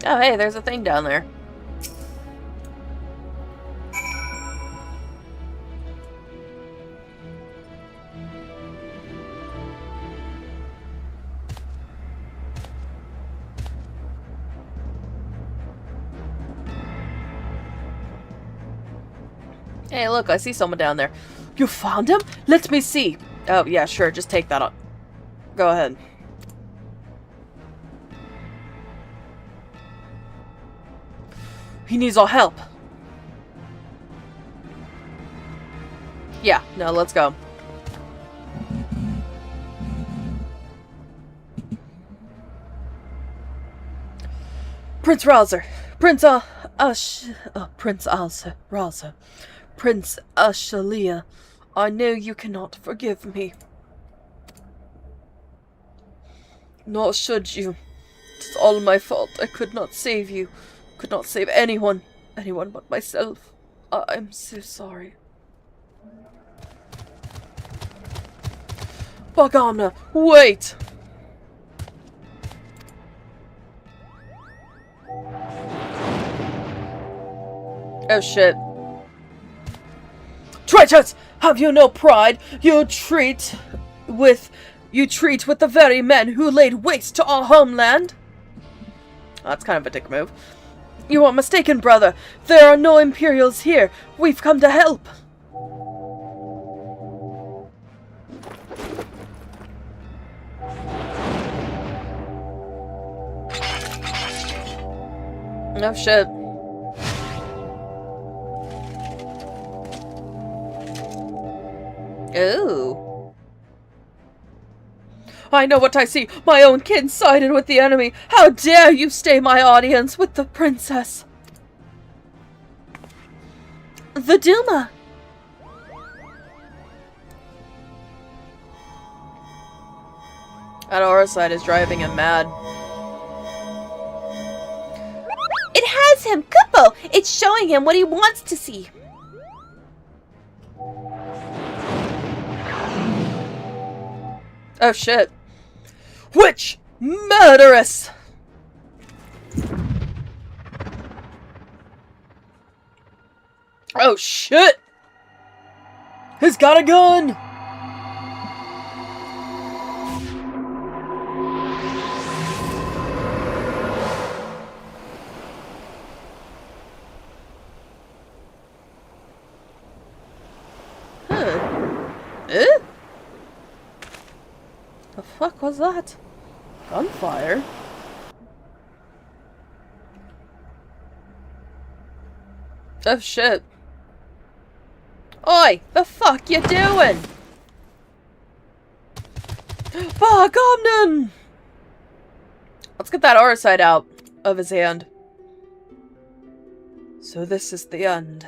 Oh, hey, there's a thing down there. Hey, look, I see someone down there. You found him? Let me see. Oh, yeah, sure, just take that on. Go ahead. He needs our help. Yeah, no, let's go. Prince Ralzer. Prince Ashalia, I know you cannot forgive me. Nor should you. It's all my fault. I could not save you. Could not save anyone but myself. I'm so sorry. Bagamna, wait! Oh shit. Traitors! Have you no pride? You treat with the very men who laid waste to our homeland? Oh, that's kind of a dick move. You are mistaken, brother. There are no Imperials here. We've come to help. Oh shit. Ooh. I know what I see. My own kin sided with the enemy. How dare you stay my audience with the princess? The Duma. That our side is driving him mad. It has him! Kupo! It's showing him what he wants to see. Oh shit. Witch! Murderess! Oh shit! He's got a gun! Eh? The fuck was that? Gunfire? Oh shit. Oi! The fuck you doing? Gomnon! Let's get that R side out of his hand. So this is the end.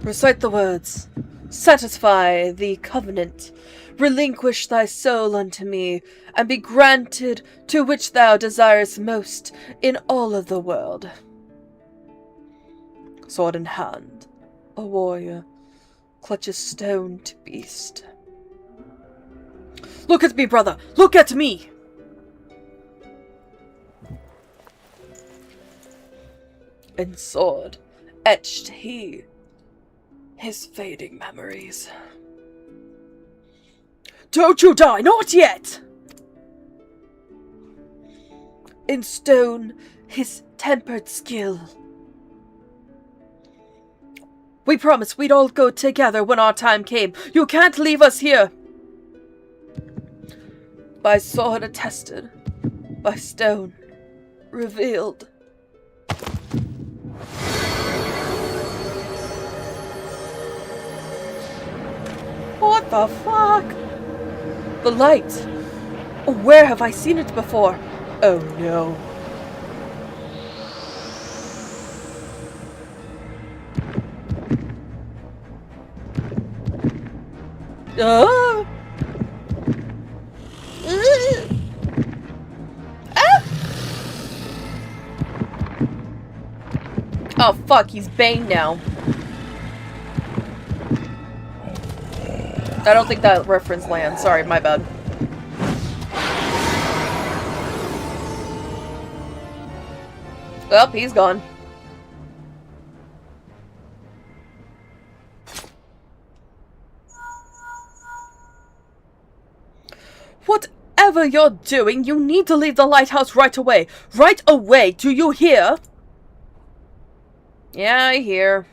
Recite the words. Satisfy the covenant. Relinquish thy soul unto me, and be granted to which thou desirest most in all of the world. Sword in hand, a warrior clutches stone to beast. Look at me, brother! Look at me! In sword etched he his fading memories. Don't you die, not yet! In stone his tempered skill. We promised we'd all go together when our time came. You can't leave us here! By sword attested, by stone revealed. What the fuck? The light! Where have I seen it before? Oh no. Ah! Ah! Oh fuck, he's Bane now. I don't think that reference lands. Sorry, my bad. Well, he's gone. Whatever you're doing, you need to leave the lighthouse right away. Right away, do you hear? Yeah, I hear.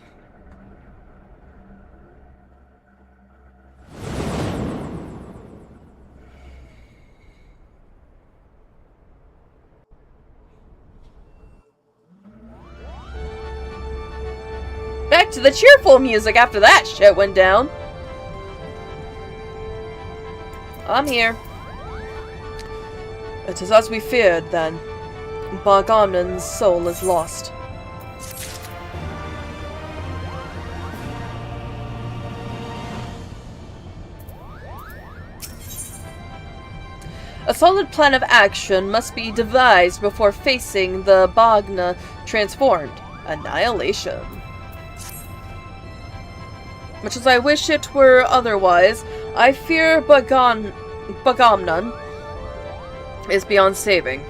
Back to the cheerful music after that shit went down. I'm here. It is as we feared, then. Bargamnon's soul is lost. A solid plan of action must be devised before facing the Bagna transformed. Annihilation. Much as I wish it were otherwise, I fear Bagamnon is beyond saving.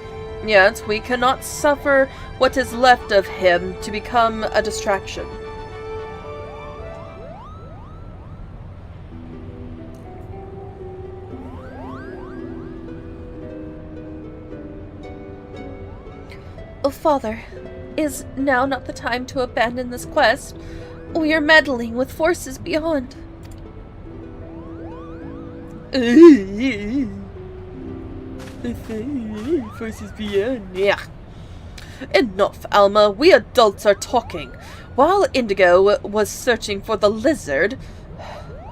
Yet, we cannot suffer what is left of him to become a distraction. Oh, Father, is now not the time to abandon this quest? We are meddling with forces beyond. Forces beyond. Yeah. Enough, Alma. We adults are talking. While Indigo was searching for the lizard,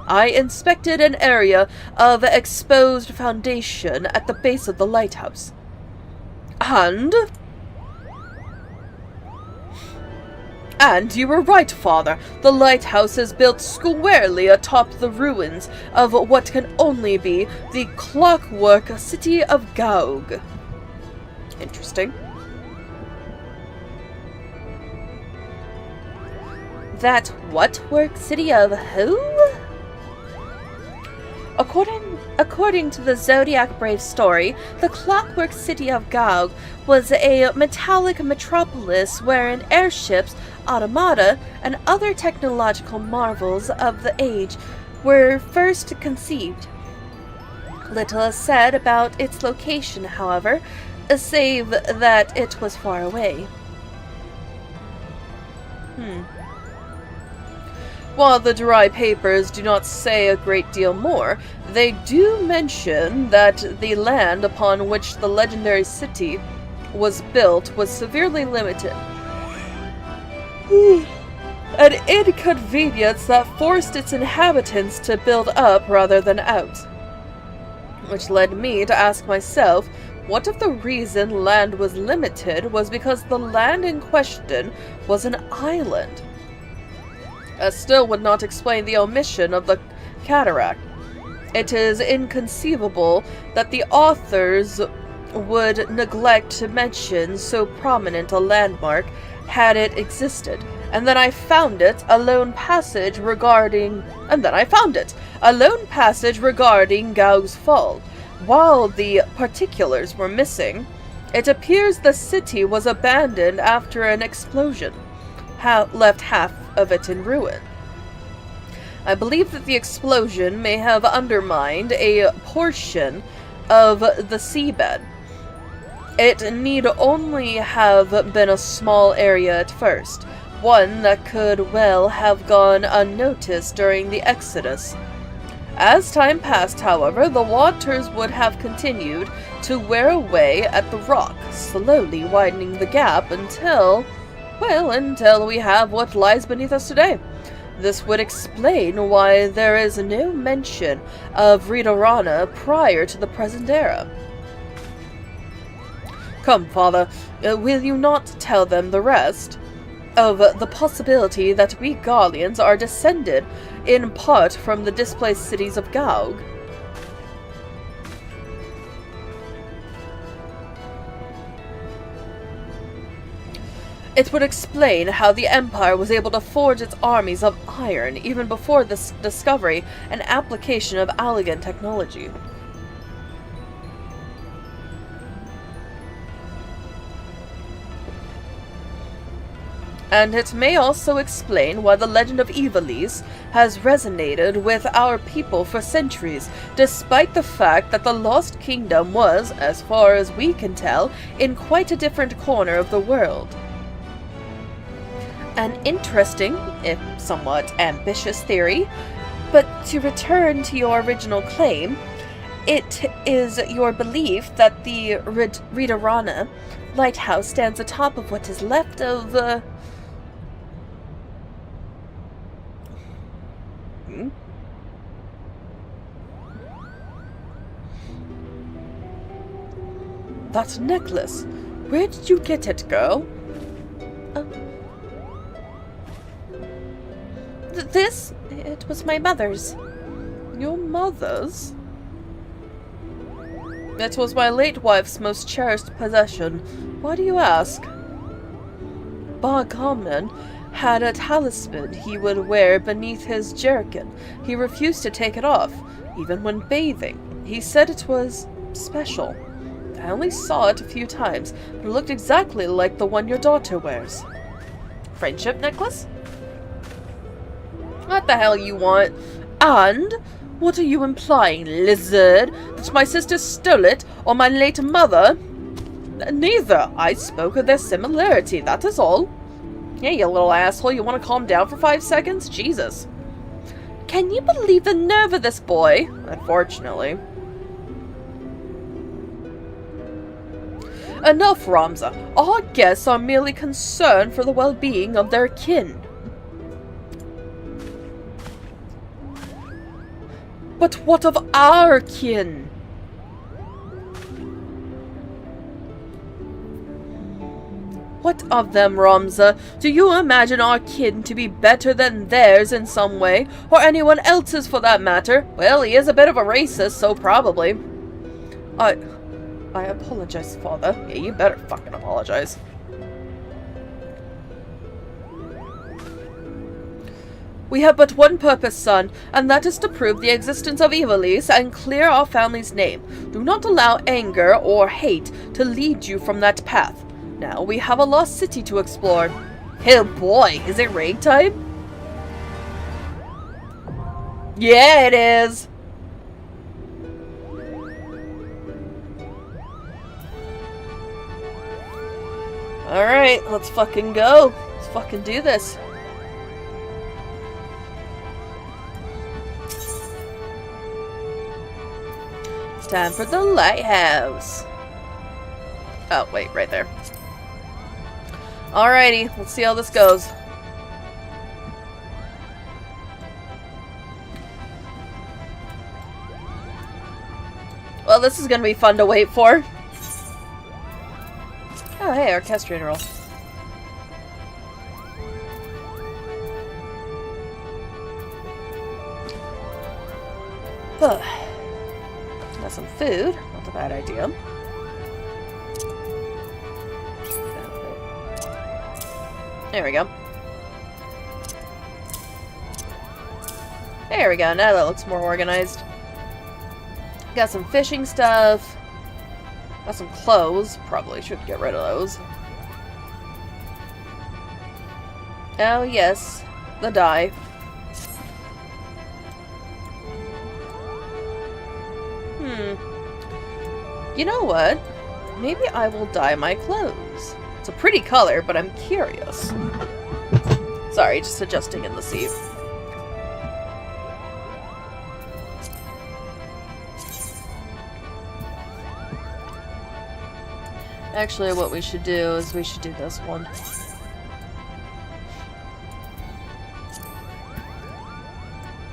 I inspected an area of exposed foundation at the base of the lighthouse. And And you were right, Father. The lighthouse is built squarely atop the ruins of what can only be the clockwork city of Gaug. Interesting. That what work city of who? According to the Zodiac Brave story, the clockwork city of Gaug was a metallic metropolis wherein airships, automata, and other technological marvels of the age were first conceived. Little is said about its location, however, save that it was far away. While the dry papers do not say a great deal more, they do mention that the land upon which the legendary city was built was severely limited. An inconvenience that forced its inhabitants to build up rather than out. Which led me to ask myself, what if the reason land was limited was because the land in question was an island? Still would not explain the omission of the cataract. It is inconceivable that the authors would neglect to mention so prominent a landmark had it existed. And then I found it, a lone passage regarding Gaug's fall. While the particulars were missing, it appears the city was abandoned after an explosion, left half of it in ruin. I believe that the explosion may have undermined a portion of the seabed. It need only have been a small area at first, one that could well have gone unnoticed during the Exodus. As time passed, however, the waters would have continued to wear away at the rock, slowly widening the gap until we have what lies beneath us today. This would explain why there is no mention of Veadotube prior to the present era. Come, Father, will you not tell them the rest of the possibility that we Garleans are descended in part from the displaced cities of Gaug? It would explain how the Empire was able to forge its armies of iron even before the discovery and application of Allegan technology. And it may also explain why the legend of Ivalice has resonated with our people for centuries, despite the fact that the Lost Kingdom was, as far as we can tell, in quite a different corner of the world. An interesting, if somewhat ambitious theory, but to return to your original claim, it is your belief that the Veadotube lighthouse stands atop of what is left of, That necklace! Where did you get it, girl? It was my mother's. Your mother's? It was my late wife's most cherished possession. Why do you ask? Bar Carmen had a talisman he would wear beneath his jerkin. He refused to take it off, even when bathing. He said it was special. I only saw it a few times, but it looked exactly like the one your daughter wears. Friendship necklace? What the hell you want? And what are you implying, lizard? That my sister stole it, or my late mother? Neither. I spoke of their similarity, that is all. Hey, you little asshole, you want to calm down for 5 seconds? Jesus. Can you believe the nerve of this boy? Unfortunately. Enough, Ramza. Our guests are merely concerned for the well-being of their kin. But what of our kin? What of them, Ramza? Do you imagine our kin to be better than theirs in some way? Or anyone else's for that matter? Well, he is a bit of a racist, so probably. I apologize, Father. Yeah, you better fucking apologize. We have but one purpose, son, and that is to prove the existence of Ivalice and clear our family's name. Do not allow anger or hate to lead you from that path. Now we have a lost city to explore. Oh boy, is it raid time? Yeah, it is. Alright, let's fucking go. Let's fucking do this. It's time for the lighthouse. Oh, wait, right there. Alrighty, let's see how this goes. Well, this is gonna be fun to wait for. Oh, hey, orchestrator roll. Got some food. Not a bad idea. There we go. There we go. Now that looks more organized. Got some fishing stuff. Got some clothes. Probably should get rid of those. Oh, yes. The dye. You know what? Maybe I will dye my clothes. It's a pretty color, but I'm curious. Sorry, just adjusting in the seat. Actually, what we should do is we should do this one.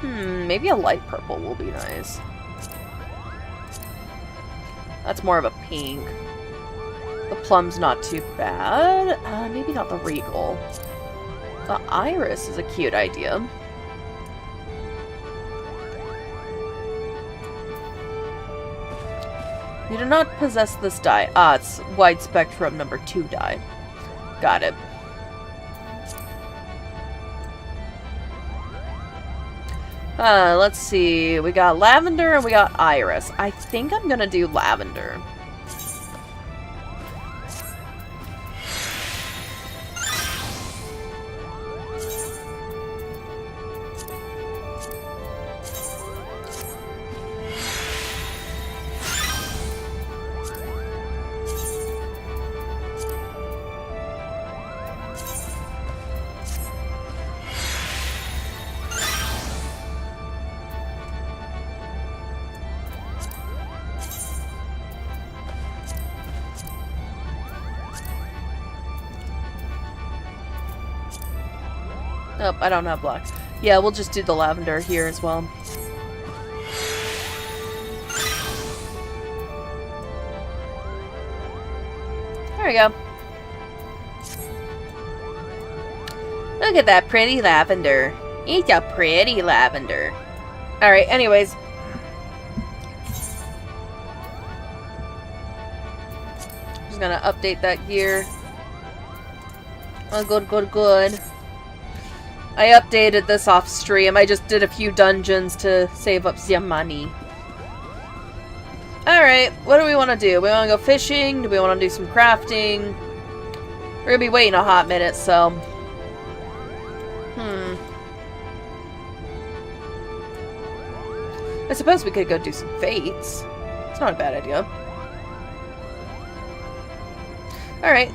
Maybe a light purple will be nice. That's more of a pink. The plum's not too bad. Maybe not the regal. The iris is a cute idea. You do not possess this dye. Ah, it's wide spectrum number 2 dye. Got it. Let's see. We got lavender and we got iris. I think I'm gonna do lavender. Oh, I don't have black. Yeah, we'll just do the lavender here as well. There we go. Look at that pretty lavender. It's a pretty lavender. Alright, anyways. Just gonna update that gear. Oh, good. I updated this off stream. I just did a few dungeons to save up some money. Alright, what do we want to do? We want to go fishing? Do we want to do some crafting? We're going to be waiting a hot minute, so... I suppose we could go do some fates. It's not a bad idea. Alright.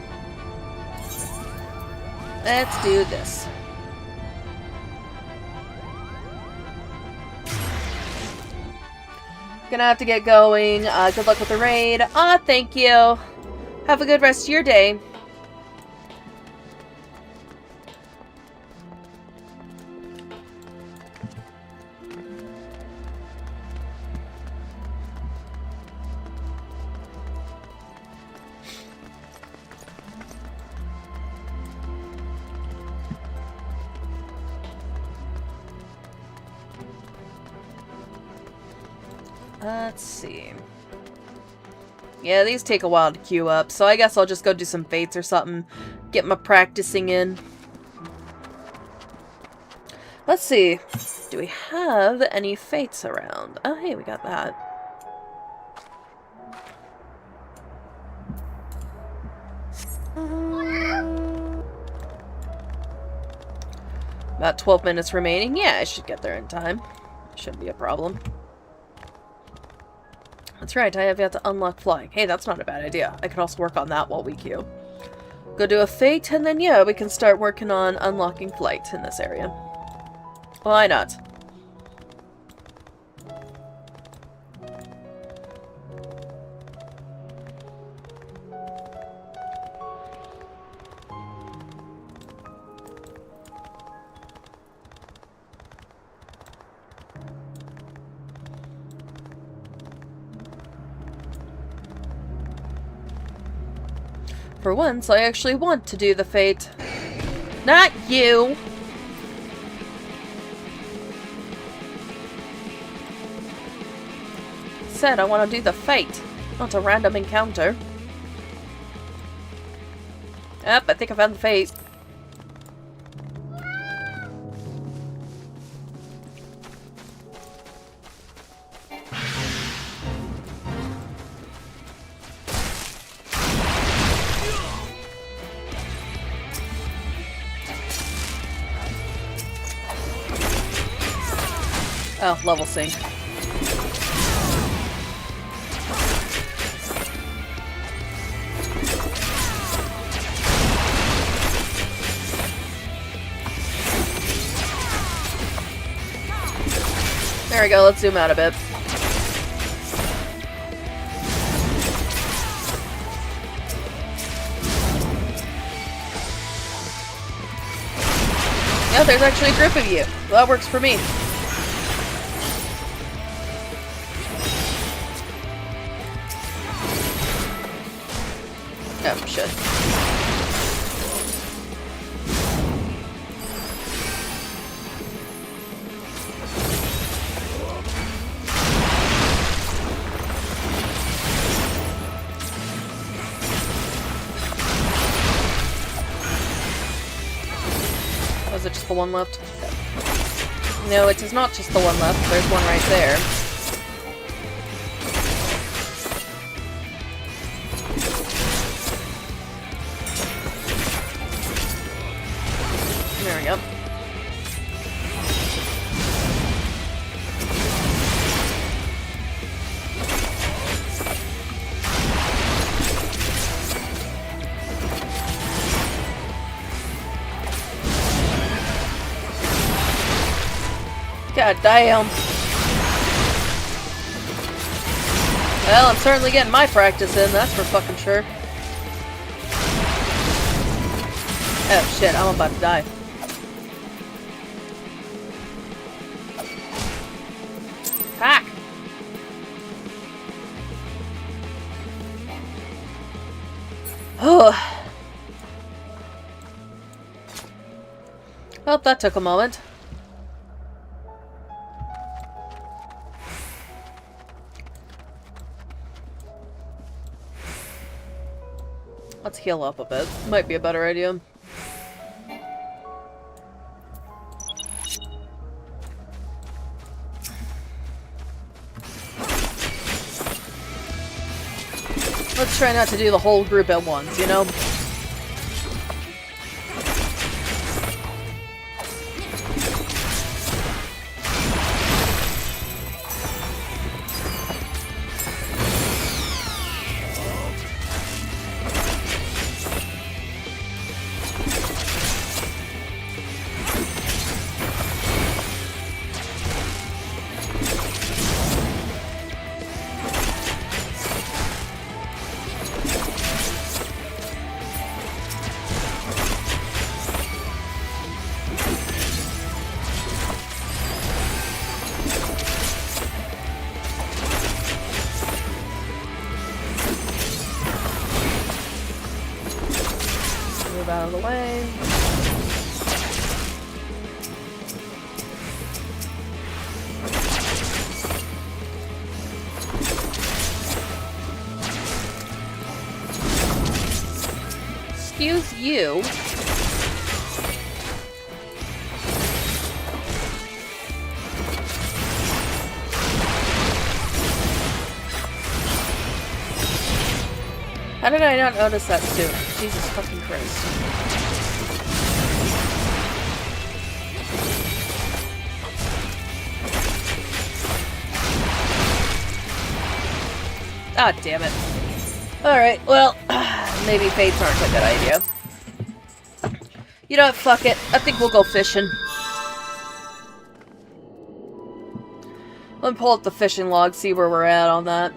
Let's do this. Gonna have to get going. Good luck with the raid. Thank you. Have a good rest of your day. Let's see. Yeah, these take a while to queue up, so I guess I'll just go do some fates or something. Get my practicing in. Let's see. Do we have any fates around? Oh, hey, we got that. About 12 minutes remaining. Yeah, I should get there in time. Shouldn't be a problem. That's right, I have yet to unlock flying. Hey, that's not a bad idea. I can also work on that while we queue. Go do a fate, and then yeah, we can start working on unlocking flight in this area. Why not? For once, I actually want to do the fate. Not you! Said I want to do the fate, not a random encounter. Yep, I think I found the fate. Oh, level sync. There we go, let's zoom out a bit. Yeah, there's actually a group of you. Well, that works for me. Oh, shit. Was it just the one left? No, it is not just the one left. There's one right there. There we go. God damn. Well, I'm certainly getting my practice in, that's for fucking sure. Oh shit, I'm about to die. Hack! Oh. Well, that took a moment. Let's heal up a bit. Might be a better idea. Let's try not to do the whole group at once, you know? Out of the way. excuse you. How did I not notice that sooner? Jesus fucking Christ. Ah, damn it. Alright, well, maybe fates aren't a good idea. You know what, fuck it. I think we'll go fishing. Let me pull up the fishing log, see where we're at on that.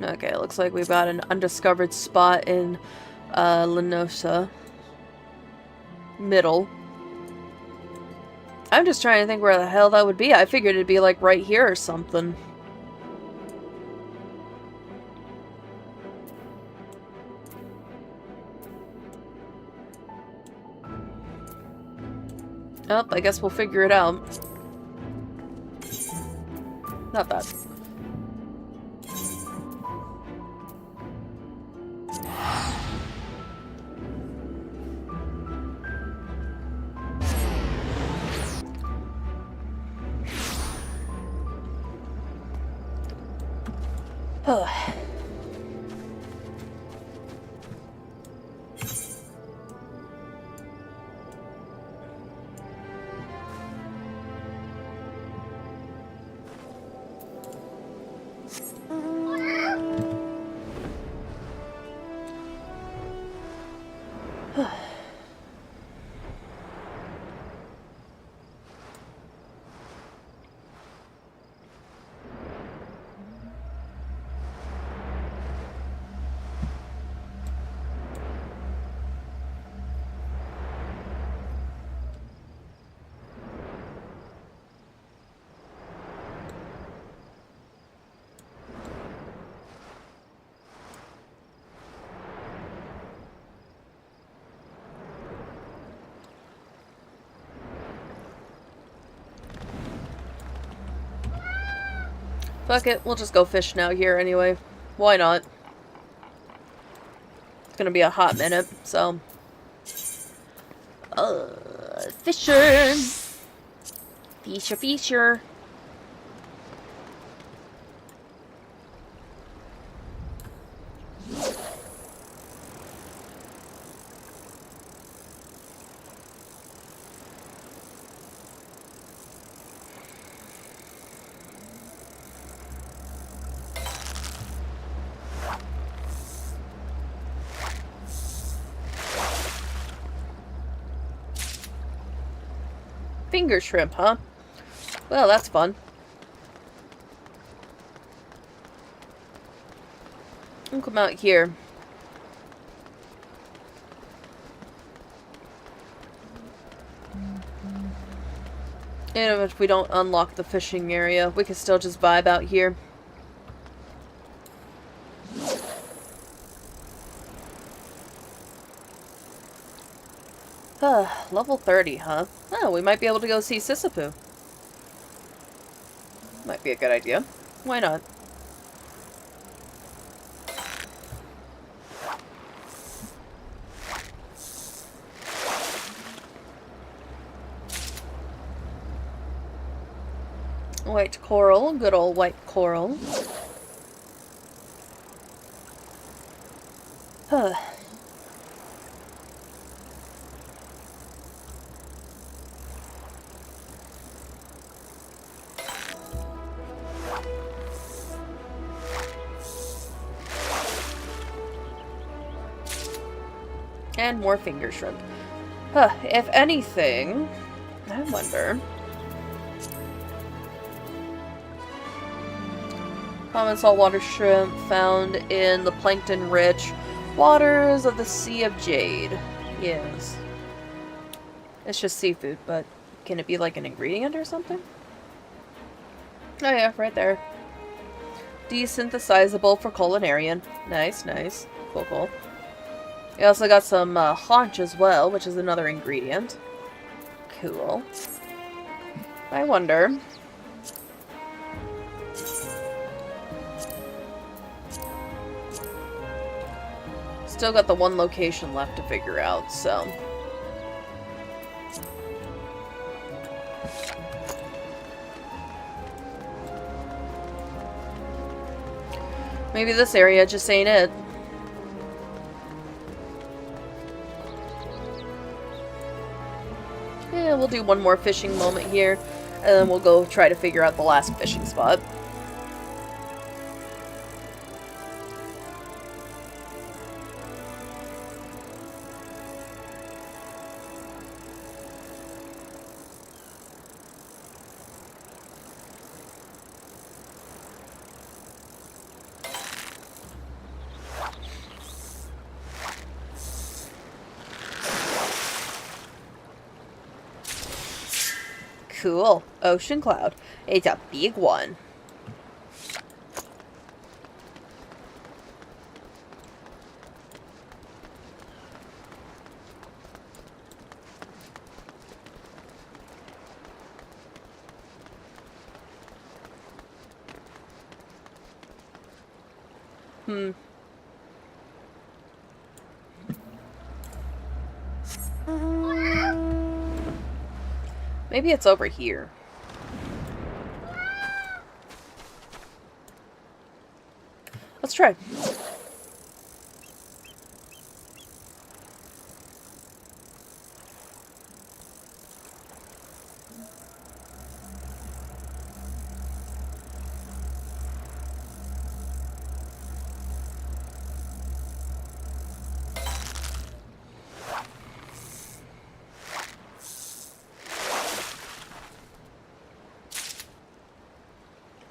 Okay, looks like we've got an undiscovered spot in Lenosa. Middle. I'm just trying to think where the hell that would be. I figured it'd be like right here or something. Oh, I guess we'll figure it out. Not that. Fuck it, we'll just go fishing out here anyway. Why not? It's gonna be a hot minute, so... fishing! Fisher, fisher! Finger shrimp, huh? Well, that's fun. We'll come out here. And if we don't unlock the fishing area, we can still just vibe out here. Level 30, huh? Oh, we might be able to go see Sisapu. Might be a good idea. Why not? White coral, good old white coral. Huh. And more finger shrimp. Huh, if anything, I wonder. Common saltwater shrimp found in the plankton-rich waters of the Sea of Jade. Yes. It's just seafood, but can it be like an ingredient or something? Oh yeah, right there. Desynthesizable for culinarian. Nice, nice. Cool, cool. We also got some haunch as well, which is another ingredient. Cool. I wonder... Still got the one location left to figure out, so... Maybe this area just ain't it. Yeah, we'll do one more fishing moment here, and then we'll go try to figure out the last fishing spot. Cool. Ocean cloud. It's a big one. Maybe it's over here. Let's try.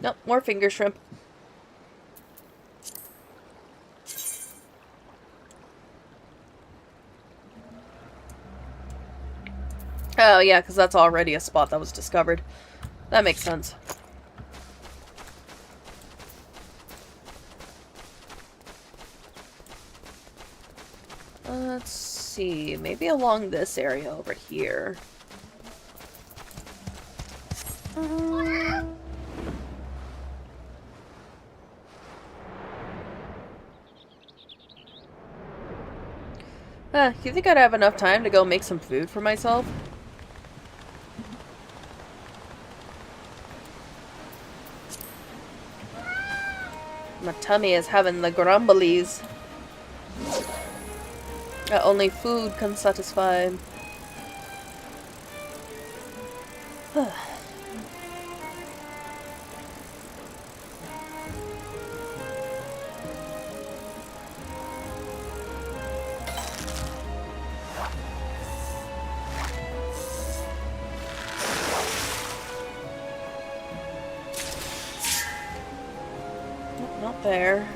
Nope, more finger shrimp. Oh, yeah, because that's already a spot that was discovered. That makes sense. Let's see. Maybe along this area over here. You think I'd have enough time to go make some food for myself? My tummy is having the grumblies. Only food can satisfy. Not there.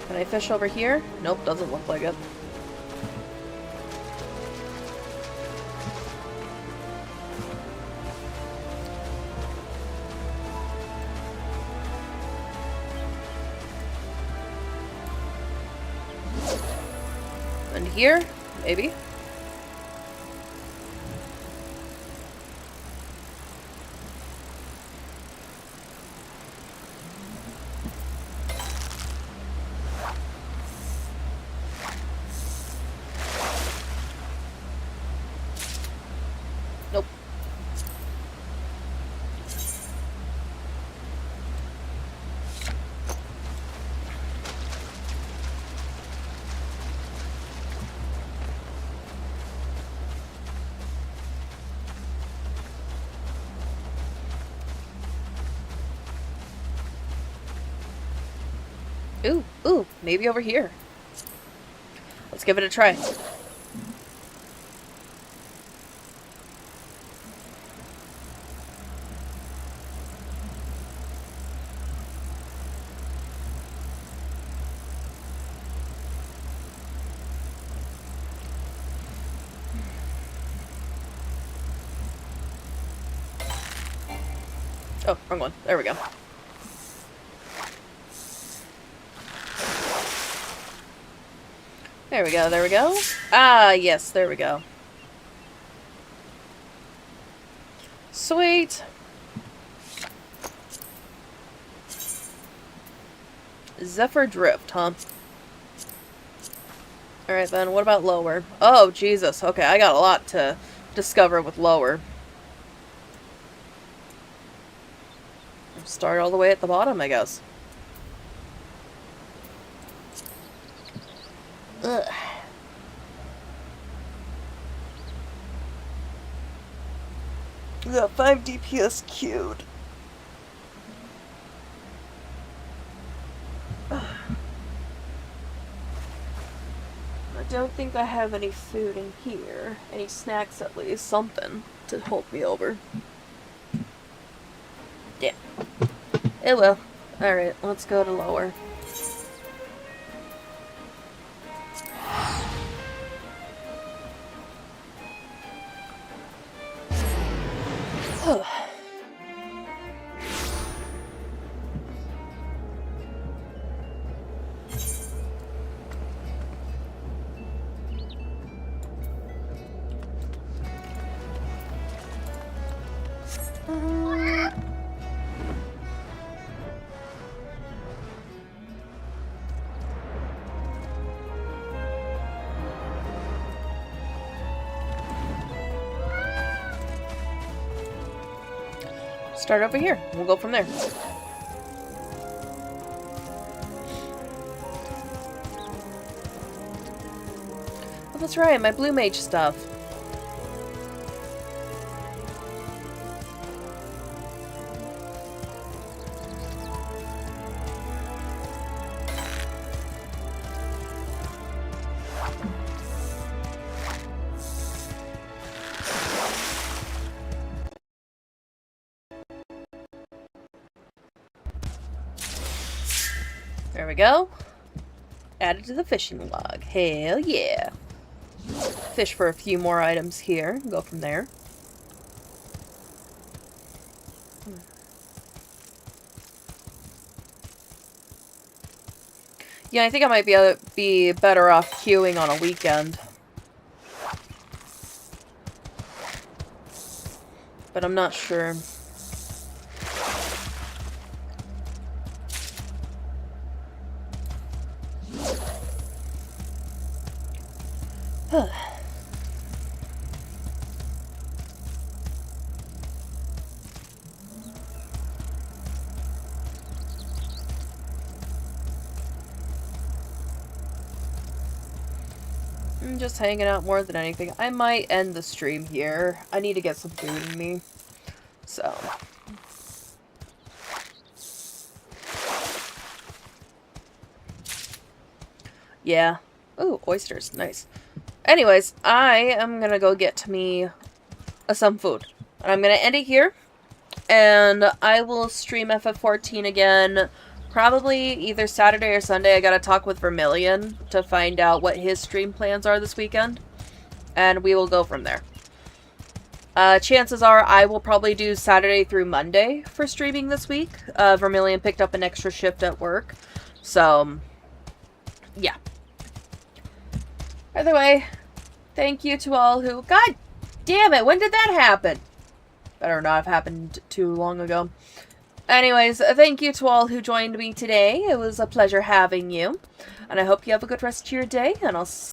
Can I fish over here? Nope, doesn't look like it. And here? Maybe? Nope. Ooh, maybe over here. Let's give it a try. Oh, wrong one. There we go. There we go, there we go. Ah, yes, there we go. Sweet. Zephyr Drift, huh? Alright then, what about lower? Oh, Jesus. Okay, I got a lot to discover with lower. Start all the way at the bottom, I guess. Ugh. We got 5 DPS queued. I don't think I have any food in here. Any snacks at least. Something to hold me over. Damn. It will. Alright, let's go to lower. Start over here. We'll go from there. Oh, that's right, my blue mage stuff. There we go. Added to the fishing log. Hell yeah. Fish for a few more items here. Go from there. Yeah, I think I might be better off queuing on a weekend. But I'm not sure. I'm just hanging out more than anything. I might end the stream here. I need to get some food in me. So. Yeah. Ooh, oysters. Nice. Anyways, I am gonna go get me some food. And I'm gonna end it here. And I will stream FF14 again. Probably either Saturday or Sunday. I gotta talk with Vermilion to find out what his stream plans are this weekend. And we will go from there. Chances are I will probably do Saturday through Monday for streaming this week. Vermilion picked up an extra shift at work. So, yeah. Either way, thank you to all who... God damn it, when did that happen? Better not have happened too long ago. Anyways, thank you to all who joined me today. It was a pleasure having you. And I hope you have a good rest of your day, and I'll